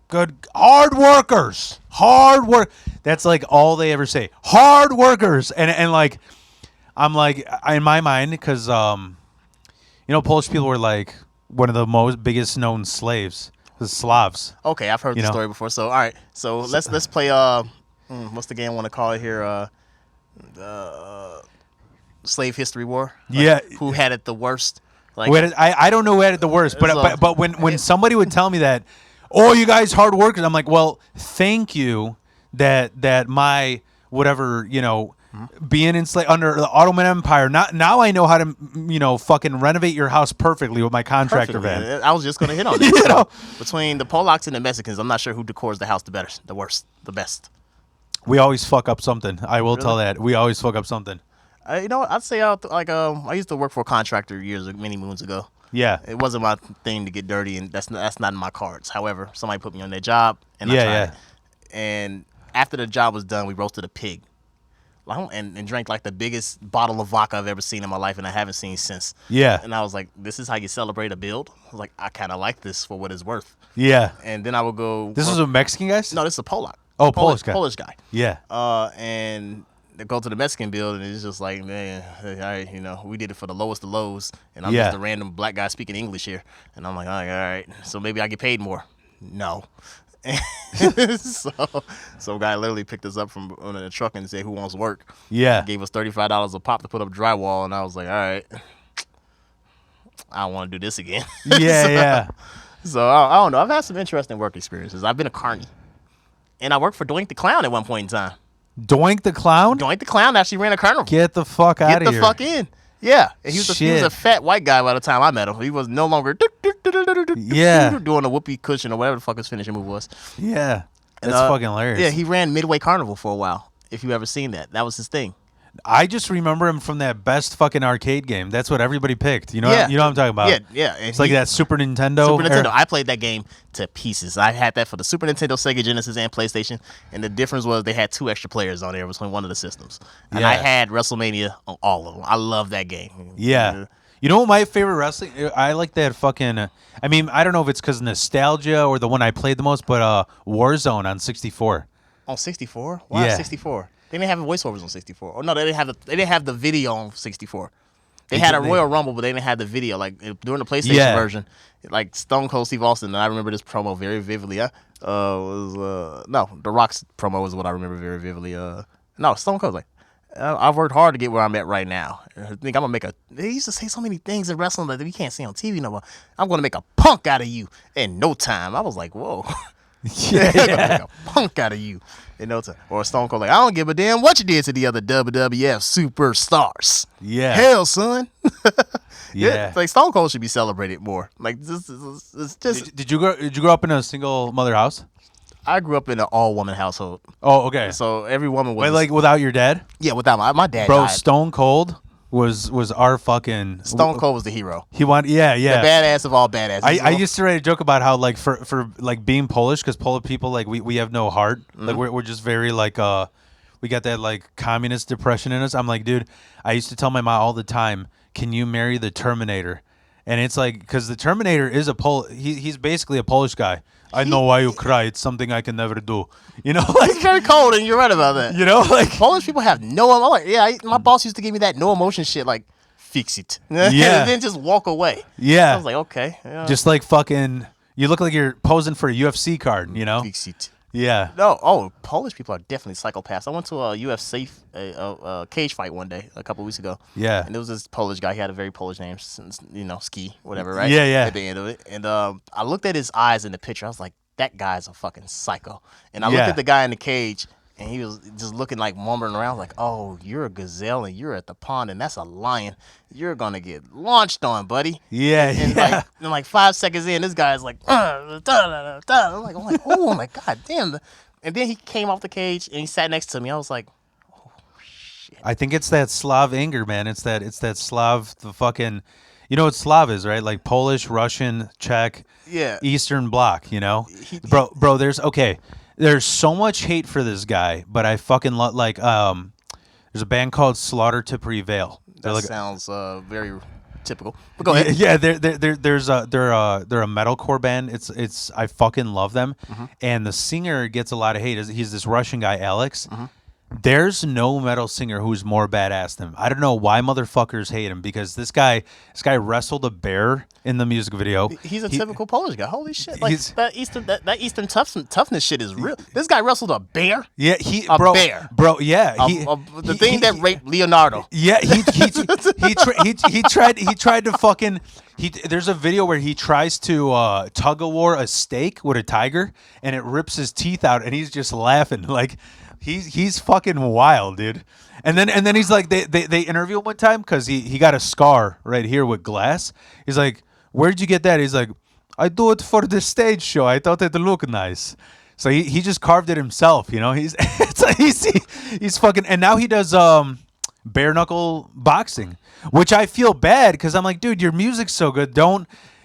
good, hard workers, hard work. That's like all they ever say, hard workers. And like, I'm like, in my mind, because Polish people were like one of the biggest known slaves, the Slavs. Okay, I've heard the story before. So all right, so let's play what's the game I want to call it here? Slave History War. Like, who had it the worst? Like, I don't know who had it the worst, but when somebody would tell me that, oh, you guys hard workers, I'm like, well, thank you that my whatever being enslaved under the Ottoman Empire. Now I know how to, fucking renovate your house perfectly with my contractor van. I was just gonna hit on that. Between the Polacks and the Mexicans, I'm not sure who decors the house the better, the worst, the best. We always fuck up something. I will tell that. We always fuck up something. I'd say I used to work for a contractor many moons ago. Yeah, it wasn't my thing to get dirty, and that's not in my cards. However, somebody put me on their job, and I tried it. And after the job was done, we roasted a pig, and drank like the biggest bottle of vodka I've ever seen in my life, and I haven't seen since. Yeah, and I was like, "This is how you celebrate a build." I was like, "I kind of like this for what it's worth." Yeah, and then I would go. This is a Mexican guy? No, this is a Polak. Oh, Polish guy. Polish guy. Yeah. And they go to the Mexican build, and it's just like, man, all right, we did it for the lowest of lows, and I'm just a random black guy speaking English here, and I'm like, all right, so maybe I get paid more. No. So some guy literally picked us up from on the truck and said, "Who wants work?" Yeah. Gave us $35 a pop to put up drywall, and I was like, all right, I don't want to do this again. Yeah, So I don't know. I've had some interesting work experiences. I've been a carny. And I worked for Doink the Clown at one point in time. Doink the Clown? Doink the Clown actually ran a carnival. Get the fuck out of here. Get the fuck in. Yeah. And he was a fat white guy by the time I met him. He was no longer doing a whoopee cushion or whatever the fuck his finishing move was. Yeah. That's fucking hilarious. Yeah, he ran Midway Carnival for a while, if you ever seen that. That was his thing. I just remember him from that best fucking arcade game. That's what everybody picked. You know what I'm talking about? Yeah. It's like that Super Nintendo. I played that game to pieces. I had that for the Super Nintendo, Sega Genesis, and PlayStation. And the difference was they had 2 extra players on there between one of the systems. And I had WrestleMania on all of them. I love that game. Yeah. You know what my favorite wrestling? I like that fucking. I don't know if it's because of nostalgia or the one I played the most, but Warzone on 64. On 64? Why 64? They didn't have voiceovers on 64. Oh no, they didn't have the video on 64. They had a Royal Rumble, but they didn't have the video. Like during the PlayStation version, like Stone Cold Steve Austin. And I remember this promo very vividly. The Rock's promo is what I remember very vividly. Stone Cold's like, I've worked hard to get where I'm at right now. I think I'm gonna make They used to say so many things in wrestling that we can't see on TV no more. I'm gonna make a punk out of you in no time. I was like, whoa. I'm gonna make a punk out of you in no time. Or Stone Cold like, I don't give a damn what you did to the other WWF superstars. Yeah. Hell, son. Yeah. Like Stone Cold should be celebrated more. Like this is just. Did you grow up in a single mother house? I grew up in an all-woman household. Oh, okay. So every woman was. Wait, like without your dad? Yeah, without my dad. Bro, died. Stone Cold was our fucking. Stone Cold was the hero. He wanted, yeah. The badass of all badasses. I used to write a joke about how like for like being Polish, because Polish people like we have no heart. Mm-hmm. Like we're just very like we got that like communist depression in us. I'm like, dude, I used to tell my mom all the time, can you marry the Terminator? And it's like, because the Terminator is he's basically a Polish guy. I know why you cry. It's something I can never do. You know, like he's very cold, and you're right about that. You know, like Polish people have no. My boss used to give me that no emotion shit, like fix it, yeah, and then just walk away. Yeah, I was like, okay, just like fucking. You look like you're posing for a UFC card. You know, fix it. Yeah. No. Polish people are definitely psychopaths. I went to a UFC cage fight one day a couple weeks ago. Yeah. And there was this Polish guy. He had a very Polish name, Ski, whatever, right? Yeah. At the end of it, and I looked at his eyes in the picture. I was like, that guy's a fucking psycho. And I looked at the guy in the cage, and he was just looking like mumbling around, like, oh, you're a gazelle, and you're at the pond, and that's a lion. You're gonna get launched on, buddy. Yeah. And like 5 seconds in, this guy's like, I'm like, oh my god, damn. And then he came off the cage and he sat next to me. I was like, oh shit. I think it's that Slav anger, man. It's that Slav, the fucking, you know what Slav is, right? Like Polish, Russian, Czech, Eastern Bloc. You know, bro. There's so much hate for this guy, but I fucking love there's a band called Slaughter to Prevail. That sounds very typical. But go ahead. Yeah, they're a metalcore band. It's I fucking love them. Mm-hmm. And the singer gets a lot of hate. He's this Russian guy, Alex. Mm-hmm. There's no metal singer who's more badass than him. I don't know why motherfuckers hate him, because this guy wrestled a bear in the music video. He's a typical Polish guy. Holy shit! Like that Eastern toughness shit is real. This guy wrestled a bear. Yeah, bear. Bro, yeah, the thing that raped Leonardo. Yeah, he tried to fucking. There's a video where he tries to tug of war a steak with a tiger, and it rips his teeth out, and he's just laughing like. He's fucking wild, dude. And then he's like, they interview him one time because he got a scar right here with glass. He's like, where'd you get that? He's like, I do it for the stage show. I thought it'd look nice. So he just carved it himself. He's it's like he's fucking. And now he does bare knuckle boxing, which I feel bad because I'm like, dude, your music's so good.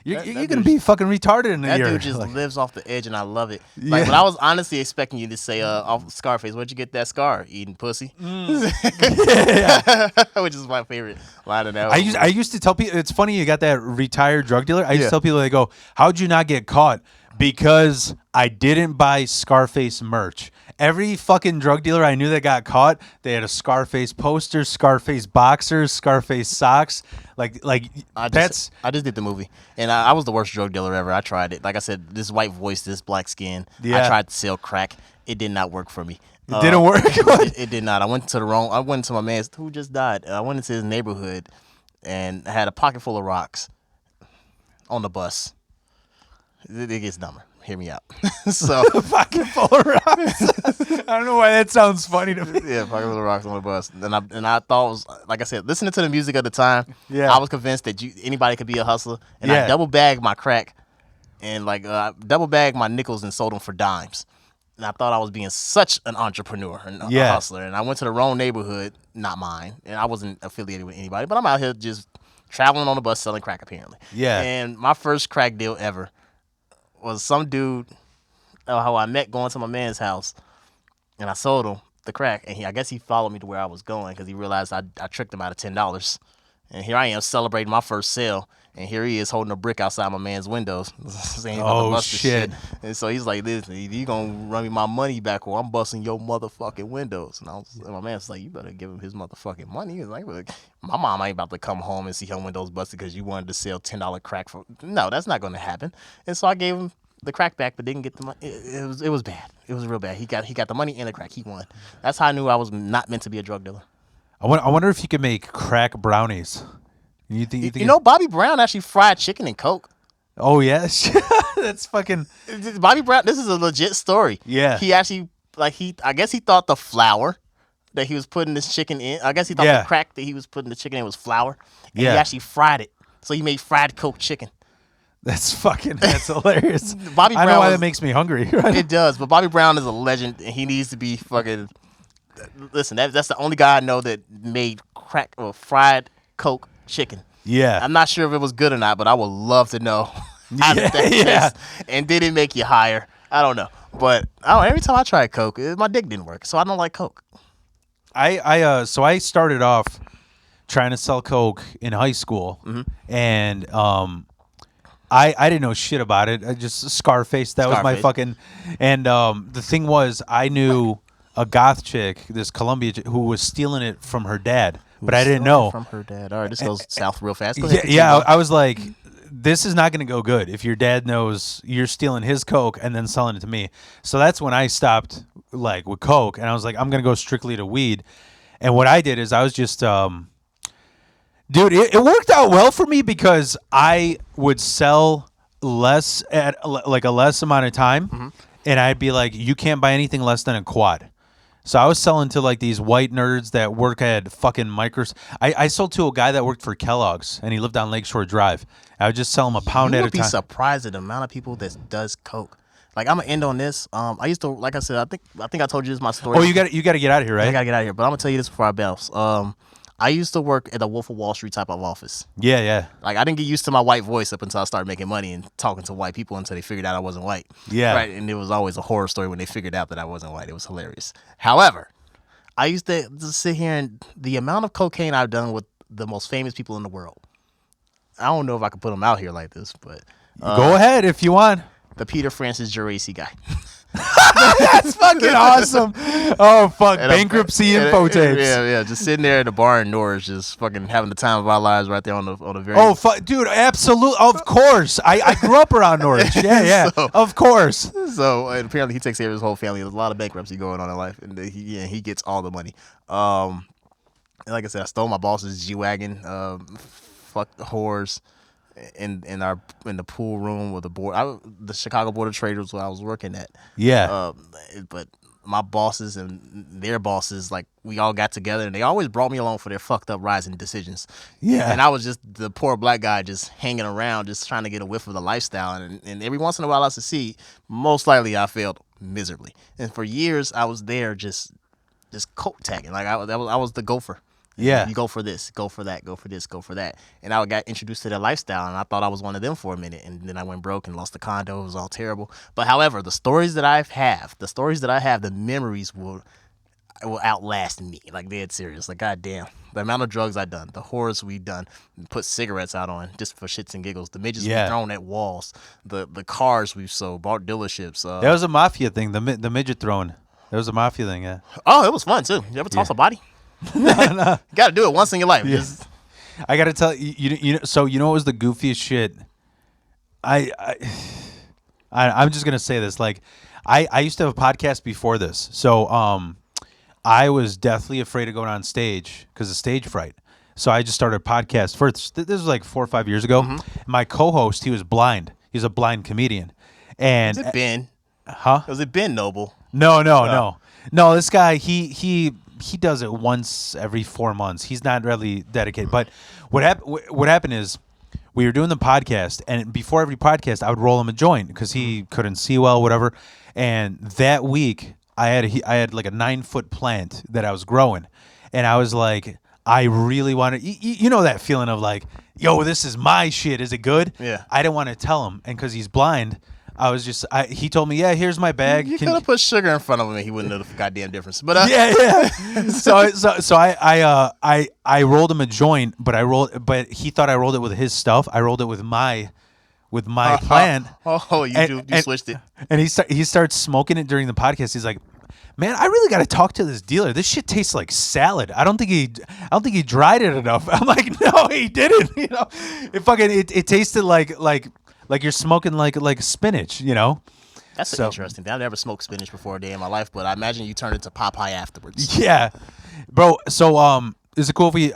You're gonna be fucking retarded in a year. That dude just lives off the edge, and I love it. Like, but I was honestly expecting you to say, off Scarface, where'd you get that scar? Eating pussy. Which is my favorite line of that. I used to tell people, it's funny you got that retired drug dealer. I used to tell people, they go, how'd you not get caught? Because I didn't buy Scarface merch. Every fucking drug dealer I knew that got caught, they had a Scarface poster, Scarface boxers, Scarface socks. I just did the movie, and I was the worst drug dealer ever. I tried it. Like I said, this white voice, this black skin. Yeah. I tried to sell crack. It did not work for me. It didn't work? It did not. I went to my man's who just died. I went into his neighborhood and had a pocket full of rocks on the bus. It gets dumber. Hear me out. So pocket full of rocks. I don't know why that sounds funny to me. Yeah, pocket full of rocks on the bus. And I thought it was, like I said, listening to the music at the time. Yeah. I was convinced that anybody could be a hustler. And I double bagged my crack and double bagged my nickels and sold them for dimes. And I thought I was being such an entrepreneur and a hustler. And I went to the wrong neighborhood, not mine. And I wasn't affiliated with anybody, but I'm out here just traveling on the bus selling crack apparently. Yeah. And my first crack deal ever was some dude how I met going to my man's house, and I sold him the crack, and I guess he followed me to where I was going because he realized I tricked him out of $10. And here I am celebrating my first sale, and here he is holding a brick outside my man's windows saying, oh shit. And so he's like, listen, you gonna run me my money back or I'm busting your motherfucking windows. And my man's like, you better give him his motherfucking money. He was like, my mom ain't about to come home and see her windows busted because you wanted to sell $10 crack for. No, that's not gonna happen. And so I gave him the crack back, but didn't get the money. It was bad. It was real bad. He got the money and the crack. He won. That's how I knew I was not meant to be a drug dealer. I wonder if you could make crack brownies. You think Bobby Brown actually fried chicken and Coke. Oh yes. That's fucking Bobby Brown. This is a legit story. Yeah. He actually I guess he thought the flour that he was putting this chicken in. I guess he thought the crack that he was putting the chicken in was flour. And he actually fried it. So he made fried Coke chicken. That's hilarious. Bobby Brown, I know why that makes me hungry. Right? It does, but Bobby Brown is a legend, and he needs to be fucking. Listen, that's the only guy I know that made crack or fried Coke chicken. Yeah, I'm not sure if it was good or not, but I would love to know how did that taste, and did it make you higher? I don't know, but every time I tried Coke, my dick didn't work, so I don't like Coke. So I started off trying to sell Coke in high school, and I didn't know shit about it. I just Scarface. That was my fucking. And the thing was, I knew a goth chick, this Columbia chick, who was stealing it from her dad, but I didn't know. From her dad. All right, this goes south real fast. Go ahead, I was like, this is not going to go good if your dad knows you're stealing his Coke and then selling it to me. So that's when I stopped with Coke, and I was like, I'm going to go strictly to weed. And what I did is I was just. Dude, it worked out well for me because I would sell less at a less amount of time, and I'd be like, you can't buy anything less than a quad. So I was selling to these white nerds that work at fucking micros. I sold to a guy that worked for Kellogg's, and he lived on Lakeshore Drive. I would just sell him a pound at a time. You would be surprised at the amount of people that does Coke. I'm gonna end on this. I used to, like I said, I think I told you this is my story. Oh, you got to get out of here, right? I gotta get out of here, but I'm gonna tell you this before I bounce. I used to work at a Wolf of Wall Street type of office. Yeah. I didn't get used to my white voice up until I started making money and talking to white people until they figured out I wasn't white. Yeah. Right. And it was always a horror story when they figured out that I wasn't white. It was hilarious. However, I used to just sit here and the amount of cocaine I've done with the most famous people in the world. I don't know if I could put them out here like this, but go ahead if you want. The Peter Francis Geraci guy. That's fucking awesome. Oh fuck, bankruptcy info tapes. Yeah, just sitting there at the bar in Norwich, just fucking having the time of our lives right there on the very. Oh fuck, dude, absolutely, of course. I grew up around Norwich. Yeah, so, of course. So and apparently he takes care of his whole family. There's a lot of bankruptcy going on in life, and he gets all the money. And like I said, I stole my boss's G-Wagon. Fucked the whores. In the pool room with the board, the Chicago Board of Trade was where I was working at. Yeah. But my bosses and their bosses, like, we all got together, and they always brought me along for their fucked up rising decisions. Yeah. And I was just the poor black guy just hanging around, just trying to get a whiff of the lifestyle. And every once in a while I succeed. Most likely I failed miserably. And for years I was there just coat tagging. Like, I was the gopher. Yeah. You go for this, go for that, go for this, go for that. And I got introduced to their lifestyle, and I thought I was one of them for a minute. And then I went broke and lost the condo. It was all terrible. But however, the stories that I have, the memories will outlast me. Like, dead serious. Like, goddamn. The amount of drugs I've done, the horrors we've done, put cigarettes out on just for shits and giggles, the midgets we've thrown at walls, the cars we've sold, bought dealerships. That was a mafia thing, the midget throwing. That was a mafia thing, yeah. Oh, it was fun, too. You ever toss a body? No. You got to do it once in your life. Yeah. I got to tell you, so you know what was the goofiest shit? I'm just going to say this. Like, I used to have a podcast before this. So I was deathly afraid of going on stage because of stage fright. So I just started a podcast first. This was like 4 or 5 years ago. Mm-hmm. My co-host, he was blind. He was a blind comedian. And was it Ben? Huh? Was it Ben Noble? No. This guy, he does it once every 4 months. He's not really dedicated. But what happened is we were doing the podcast, and before every podcast, I would roll him a joint because he couldn't see well, whatever. And that week, I had like a 9-foot plant that I was growing, and I was like, I really wanted, you know that feeling of like, yo, this is my shit. Is it good? Yeah. I didn't want to tell him, and because he's blind, I was just, he told me, yeah, here's my bag. You could have put sugar in front of him and he wouldn't know the goddamn difference. But yeah. So I rolled him a joint, but he thought I rolled it with his stuff. I rolled it with my plant. You switched it. And he starts smoking it during the podcast. He's like, man, I really got to talk to this dealer. This shit tastes like salad. I don't think he dried it enough. I'm like, no, he didn't. You know, it tasted like you're smoking like spinach, you know? That's interesting thing. I've never smoked spinach before a day in my life, but I imagine you turned into Popeye afterwards. Yeah. Bro, so is it cool if we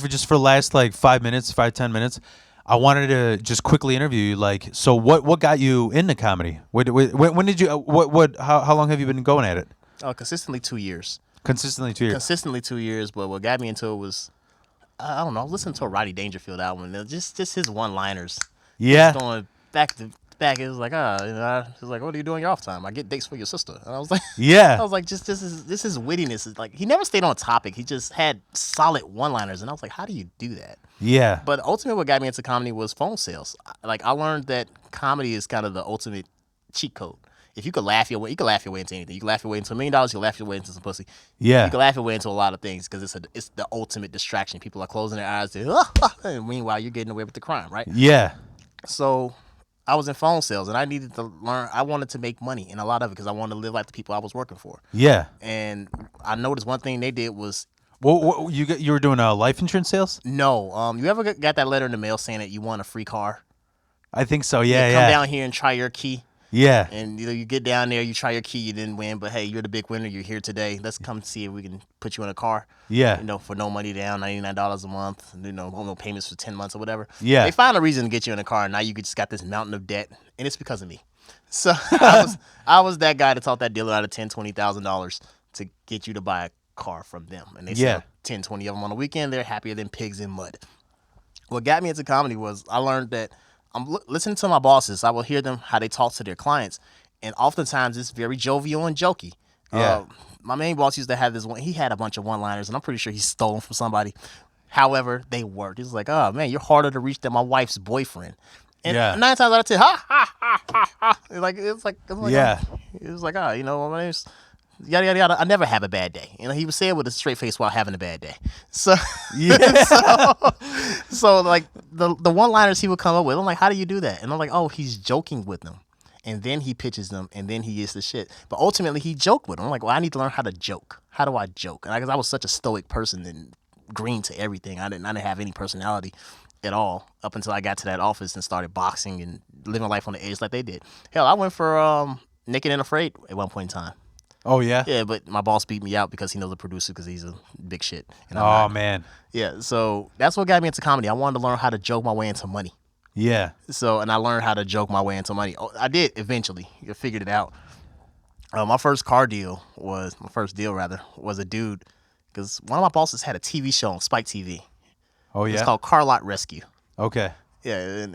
just for the last like 5 minutes, 5-10 minutes, I wanted to just quickly interview you. Like, so what got you into comedy? When did you how long have you been going at it? Consistently 2 years. Consistently 2 years. Consistently 2 years, but what got me into it was, I don't know, I was listening to a Rodney Dangerfield album, and just his one-liners. Yeah. Just going back to back. It was like, it was like, what are you doing your off time? I get dates for your sister. And I was like, yeah. I was like, just this is wittiness. Is like, he never stayed on topic. He just had solid one-liners, and I was like, how do you do that? Yeah. But ultimately, what got me into comedy was phone sales. Like, I learned that comedy is kind of the ultimate cheat code. If you could laugh your way, into anything. You can laugh your way into $1 million. You can laugh your way into some pussy. Yeah. You can laugh your way into a lot of things because it's the ultimate distraction. People are closing their eyes and meanwhile you're getting away with the crime, right? Yeah. So I was in phone sales and I needed to learn. I wanted to make money in a lot of it because I wanted to live like the people I was working for. Yeah. And I noticed one thing they did was. Well, you were doing life insurance sales? No. You ever got that letter in the mail saying that you want a free car? I think so. Yeah. Come down here and try your key. Yeah. And you get down there, you try your key, you didn't win, but hey, you're the big winner. You're here today. Let's come see if we can put you in a car. Yeah. For no money down, $99 a month. No payments for 10 months or whatever. Yeah. They find a reason to get you in a car, and now you just got this mountain of debt, and it's because of me. So I was that guy that taught that dealer out of $10,000-$20,000 to get you to buy a car from them, and they sell 10, 20 of them on the weekend. They're happier than pigs in mud. What got me into comedy was I learned that I'm listening to my bosses. I will hear them how they talk to their clients, and oftentimes it's very jovial and jokey. Yeah. My main boss used to have this one. He had a bunch of one-liners, and I'm pretty sure he stole them from somebody. However, they worked. He's like, "Oh man, you're harder to reach than my wife's boyfriend." And 9 times out of 10, ha ha ha ha ha. It's like, yeah. It was like, my name's yada yada yada. I never have a bad day. He would say it with a straight face while having a bad day. So yeah. so like the one-liners he would come up with, I'm like, how do you do that? And I'm like, oh, he's joking with them, and then he pitches them, and then he gets the shit. But ultimately, he joked with them. I'm like, well, I need to learn how to joke. How do I joke? And I was such a stoic person and green to everything. I didn't have any personality at all up until I got to that office and started boxing and living life on the edge like they did. Hell, I went for Naked and Afraid at one point in time. Oh, yeah? Yeah, but my boss beat me out because he knows the producer because he's a big shit. And man. Yeah, so that's what got me into comedy. I wanted to learn how to joke my way into money. Yeah. And I learned how to joke my way into money. I did eventually. I figured it out. My first deal was a dude, because one of my bosses had a TV show on Spike TV. Oh yeah. It's called Car Lot Rescue. Okay. Yeah, and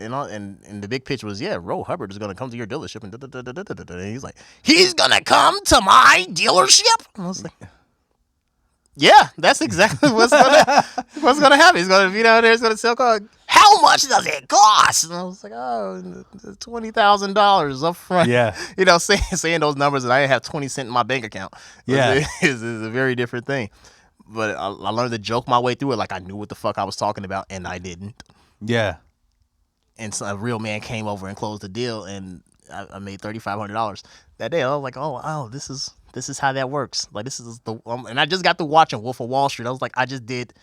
the big pitch was, Ro Hubbard is gonna come to your dealership, and he's like, he's gonna come to my dealership. And I was like, yeah, that's exactly what's gonna happen. He's gonna be down there. He's gonna sell cars. How much does it cost? And I was like, $20,000 up front. Yeah. Saying those numbers, and I didn't have 20 cents in my bank account. Yeah, is a very different thing. But I learned to joke my way through it, like I knew what the fuck I was talking about, and I didn't. yeah. And so a real man came over and closed the deal, and I made $3,500 that day. I was like, oh, this is how that works. Like, this is and I just got through watching Wolf of Wall Street. I was like, I just did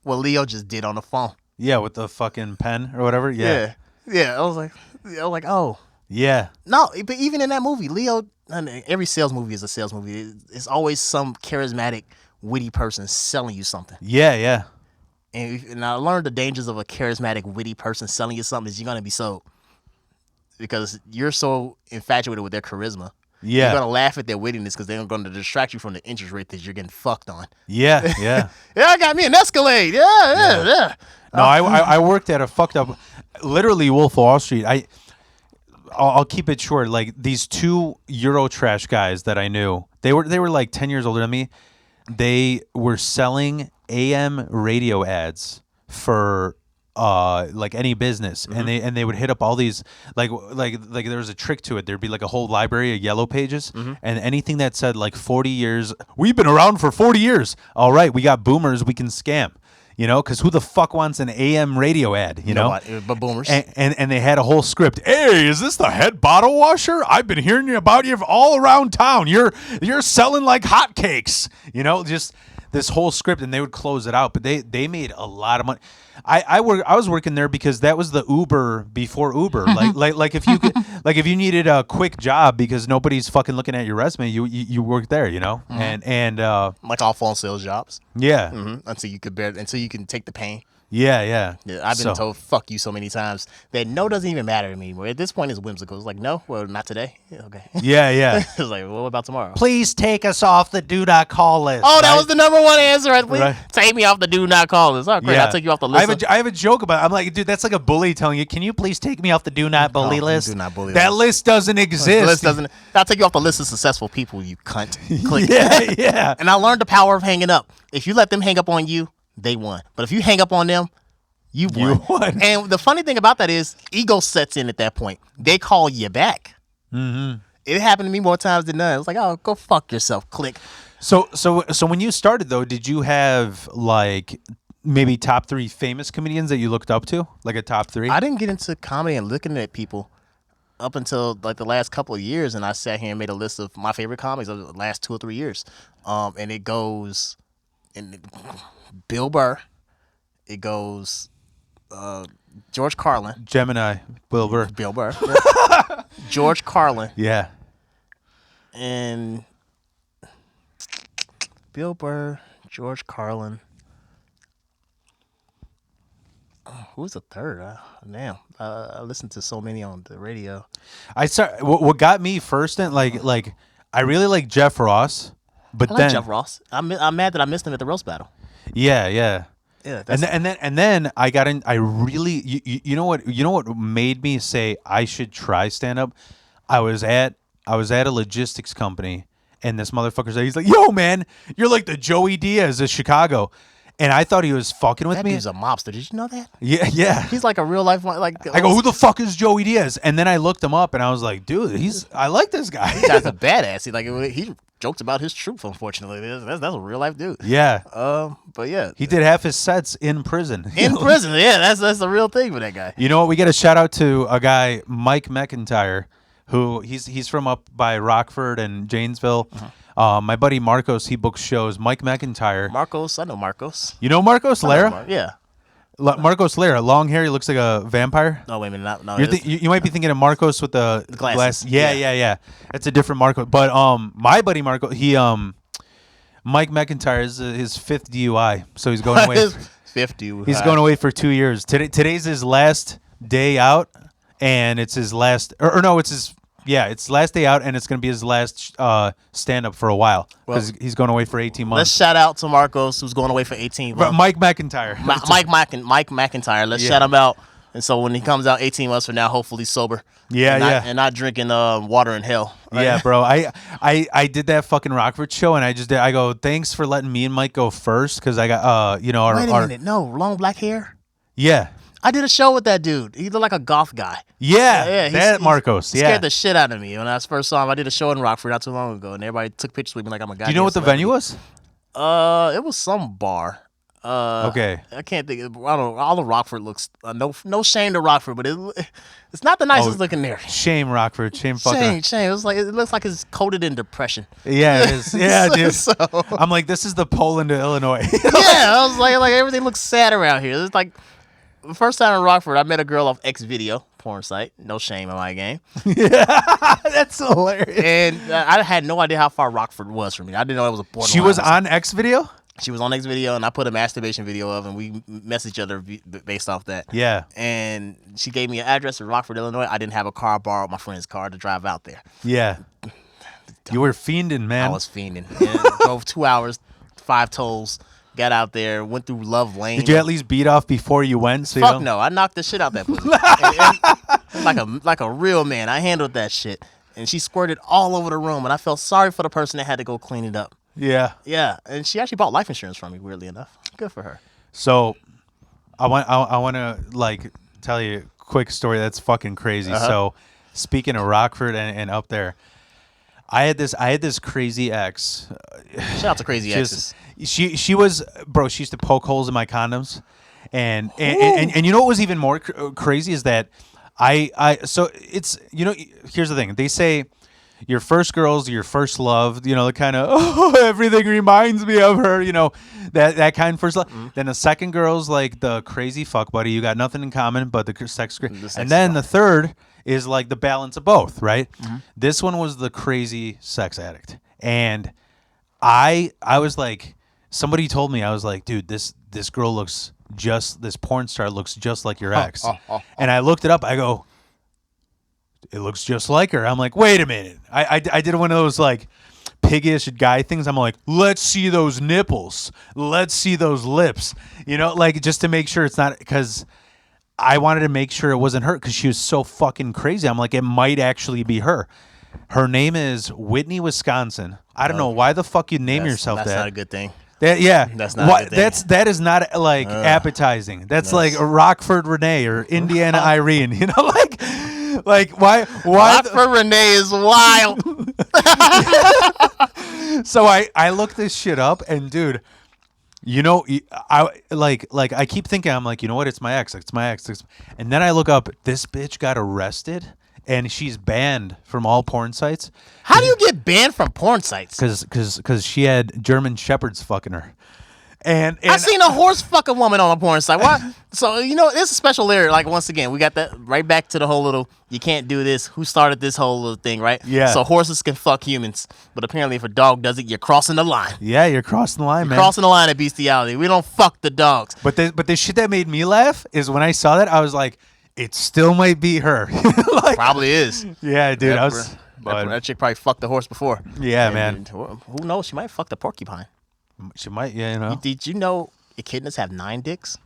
what Leo just did on the phone. Yeah, with the fucking pen or whatever. Yeah. I was like, oh. Yeah. No, but even in that movie, Leo, every sales movie is a sales movie. It's always some charismatic, witty person selling you something. Yeah, yeah. And I learned the dangers of a charismatic, witty person selling you something is you're going to be sold. Because you're so infatuated with their charisma. Yeah. You're going to laugh at their wittiness because they're going to distract you from the interest rate that you're getting fucked on. Yeah, yeah. Yeah, I got me an Escalade. Yeah. No, I worked at a fucked up, literally Wolf of Wall Street. I'll keep it short. Like, these two Eurotrash guys that I knew, they were like 10 years older than me. They were selling AM radio ads for like any business, and they would hit up all these like there was a trick to it. There'd be like a whole library of yellow pages, and anything that said like 40 years, we've been around for 40 years. All right, we got boomers we can scam. Because who the fuck wants an AM radio ad, Nobody, but boomers. And they had a whole script. Hey, is this the head bottle washer? I've been hearing about you all around town. You're selling like hotcakes. Just this whole script, and they would close it out. But they made a lot of money. I was working there because that was the Uber before Uber. like if you needed a quick job because nobody's fucking looking at your resume, you work there, and like all phone sales jobs. Yeah. Until you can take the pain. Yeah. I've been told fuck you so many times that no doesn't even matter to me. At this point, it's whimsical. It's like, no, well, not today. Yeah, okay. Yeah. It's like, well, what about tomorrow? Please take us off the do not call list. Oh, that was the number one answer. Right? Take me off the do not call list. Oh, great. Yeah. I'll take you off the list. I have a joke about it. I'm like, dude, that's like a bully telling you, can you please take me off the do not bully list? Do not bully that list doesn't exist. I'll take you off the list of successful people, you cunt. Click. Yeah. And I learned the power of hanging up. If you let them hang up on you, they won. But if you hang up on them, you won. And the funny thing about that is ego sets in at that point. They call you back. Mm-hmm. It happened to me more times than none. It was like, oh, go fuck yourself. Click. So when you started, though, did you have like maybe top 3 famous comedians that you looked up to? Like a top 3? I didn't get into comedy and looking at people up until like the last couple of years. And I sat here and made a list of my favorite comics of the last 2 or 3 years. And it goes Bill Burr. It goes George Carlin. Gemini. Bill Burr. Yeah. George Carlin. Yeah. And Bill Burr, George Carlin. Who's the third? I listened to so many on the radio. What got me first, and like I really like Jeff Ross, but I like Jeff Ross. I'm mad that I missed him at the roast battle. Yeah. Yeah, and then I got in. I really, you know what made me say I should try stand up. I was at a logistics company, and this motherfucker said, he's like, "Yo, man, you're like the Joey Diaz of Chicago," and I thought he was fucking with me. That dude's a mobster. Did you know that? Yeah. He's like a real life like. I go, who the fuck is Joey Diaz? And then I looked him up, and I was like, dude, I like this guy. This guy's a badass. He jokes about his truth. Unfortunately, that's a real life dude. Yeah. But yeah, he did half his sets in prison. In prison, yeah, that's the real thing for that guy. You know what? We got a shout out to a guy, Mike McIntyre, who he's from up by Rockford and Janesville. My buddy Marcos, he books shows. Mike McIntyre. Marcos, I know Marcos. You know Marcos Lara? Yeah. Marcos Lara, long hair. He looks like a vampire. No, wait a minute. No, you might be thinking of Marcos with the glasses. Yeah. That's a different Marcos. But my buddy Marcos, Mike McIntyre is his 5th DUI, so he's going away. 50. He's going away for 2 years. Today's his last day out, and it's his last, or no, it's his Yeah, it's last day out, and it's going to be his last stand-up for a while because he's going away for 18 months. Let's shout out to Marcos, who's going away for 18 months. Mike McIntyre. Mike McIntyre. Let's shout him out. And so when he comes out 18 months from now, hopefully sober. And not drinking water in hell. Right? Yeah, bro. I did that fucking Rockford show, and I go, thanks for letting me and Mike go first because I got Wait a minute, no, long black hair. Yeah. I did a show with that dude. He looked like a goth guy. Yeah, Marcos. He scared the shit out of me when I first saw him. I did a show in Rockford not too long ago, and everybody took pictures with me like I'm a guy. Do you know what the venue was? It was some bar. Okay. I can't think. I don't know. All of Rockford looks no shame to Rockford, but it's not the nicest looking there. Shame Rockford. Shame fucking. Shame. It looks like it's coated in depression. Yeah, it is. Yeah, dude. So, I'm like, this is the Poland to Illinois. I was like everything looks sad around here. It's like the first time in Rockford, I met a girl off X Video porn site. No shame in my game. Yeah, that's hilarious. And I had no idea how far Rockford was from me. I didn't know it was a borderline. She was on X Video? She was on X Video, and I put a masturbation video of, and we messaged each other based off that. Yeah. And she gave me an address in Rockford, Illinois. I didn't have a car. I borrowed my friend's car to drive out there. Yeah. You were fiending, man. I was fiending. And drove 2 hours, 5 tolls, got out there, went through Love Lane. Did you at least beat off before you went? So Fuck no. I knocked the shit out that pussy. and like a real man. I handled that shit. And she squirted all over the room, and I felt sorry for the person that had to go clean it up. Yeah. Yeah, and she actually bought life insurance from me, weirdly enough. Good for her. So I want to like tell you a quick story that's fucking crazy. So speaking of Rockford and up there, I had this crazy ex. Shout out to crazy exes. She was, bro, she used to poke holes in my condoms. And you know what was even more crazy is that so it's, here's the thing. They say your first girl's your first love, the kind of, everything reminds me of her, that kind of first love. Mm-hmm. Then the second girl's like the crazy fuck buddy. You got nothing in common but the sex. And then the third is like the balance of both, right? Mm-hmm. This one was the crazy sex addict. And I was like, somebody told me, I was like, dude, this girl looks this porn star looks just like your ex. And I looked it up. I go, it looks just like her. I'm like, wait a minute. I did one of those like piggish guy things. I'm like, let's see those nipples. Let's see those lips. Like just to make sure it's not, because I wanted to make sure it wasn't her because she was so fucking crazy. I'm like, it might actually be her. Her name is Whitney, Wisconsin. I don't know why the fuck you name yourself that. That's not a good thing. That's not a good thing. That is not like appetizing. That's like a Rockford Renee or Indiana Irene. Like why Rockford Renee is wild. So I looked this shit up, and dude, I keep thinking, I'm like, you know what? It's my ex. And then I look up, this bitch got arrested, and she's banned from all porn sites. How do you get banned from porn sites? Because she had German shepherds fucking her. And I seen a horse fuck a woman on a porn site. Why? So it's a special layer. Like once again, we got that right back to the whole little you can't do this. Who started this whole little thing, right? Yeah. So horses can fuck humans, but apparently if a dog does it, you're crossing the line. Yeah, you're crossing the line, man. Crossing the line of bestiality. We don't fuck the dogs. But the shit that made me laugh is when I saw that, I was like, it still might be her. Probably is. Yeah, dude. That chick probably fucked the horse before. Yeah, man. Who knows? She might fuck the porcupine. She might, yeah, Did you know echidnas have 9 dicks?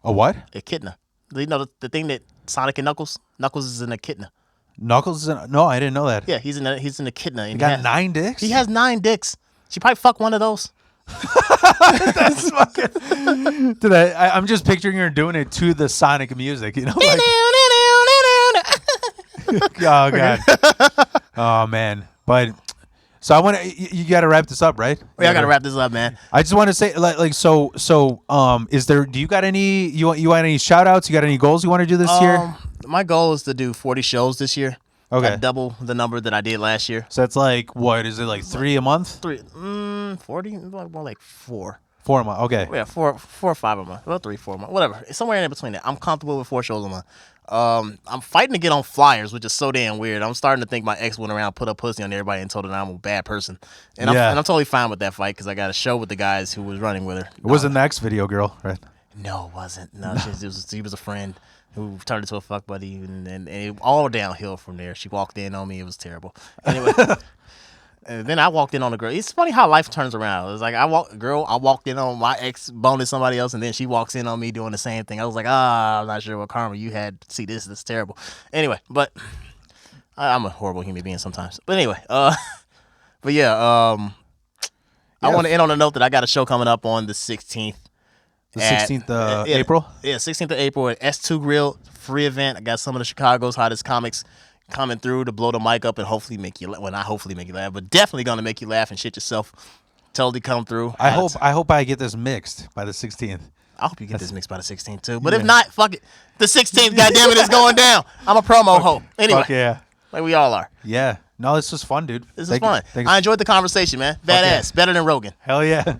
A what? Echidna. You know the thing that Sonic and Knuckles? Knuckles is an echidna. Knuckles is no, I didn't know that. Yeah, he's an echidna. He got 9 dicks? He has 9 dicks. She probably fucked one of those. That's fucking... Dude, I'm just picturing her doing it to the Sonic music, Oh, God. Oh, man. But... So I want to. You got to wrap this up, right? Yeah, I got to wrap this up, man. I just want to say, is there? Do you got any? You want any shout outs? You got any goals you want to do this year? My goal is to do 40 shows this year. Okay, double the number that I did last year. So that's like what is it like 3 a month? 40, more like 4. 4 a month. Okay. Yeah, 4 or 5 a month. Well, 3, 4 a month. Whatever. It's somewhere in between that. I'm comfortable with 4 shows a month. I'm fighting to get on flyers, which is so damn weird. I'm starting to think my ex went around, put a pussy on everybody, and told her that I'm a bad person. And I'm totally fine with that fight because I got a show with the guys who was running with her. It wasn't the X Video girl, right? No, it wasn't. No, she was a friend who turned into a fuck buddy, and it all downhill from there. She walked in on me. It was terrible. Anyway. And then I walked in on a girl. It's funny how life turns around. It was like I walked in on my ex boning somebody else, and then she walks in on me doing the same thing. I was like, I'm not sure what karma you had. See, this is terrible. Anyway, but I'm a horrible human being sometimes. But anyway, but yeah, I want to end on a note that I got a show coming up on the 16th. The 16th of April? Yeah, 16th of April at S2 Grill, free event. I got some of the Chicago's hottest comics coming through to blow the mic up and hopefully make you well, not hopefully make you laugh, but definitely gonna make you laugh and shit yourself. Totally come through. I hope I get this mixed by the 16th. I hope you get this mixed by the 16th too. But if not, fuck it. The 16th, goddamn it, is going down. I'm a promo hoe. Anyway, fuck yeah, like we all are. Yeah. No, this was fun, dude. This was fun. I enjoyed the conversation, man. Badass. Better than Rogan. Hell yeah.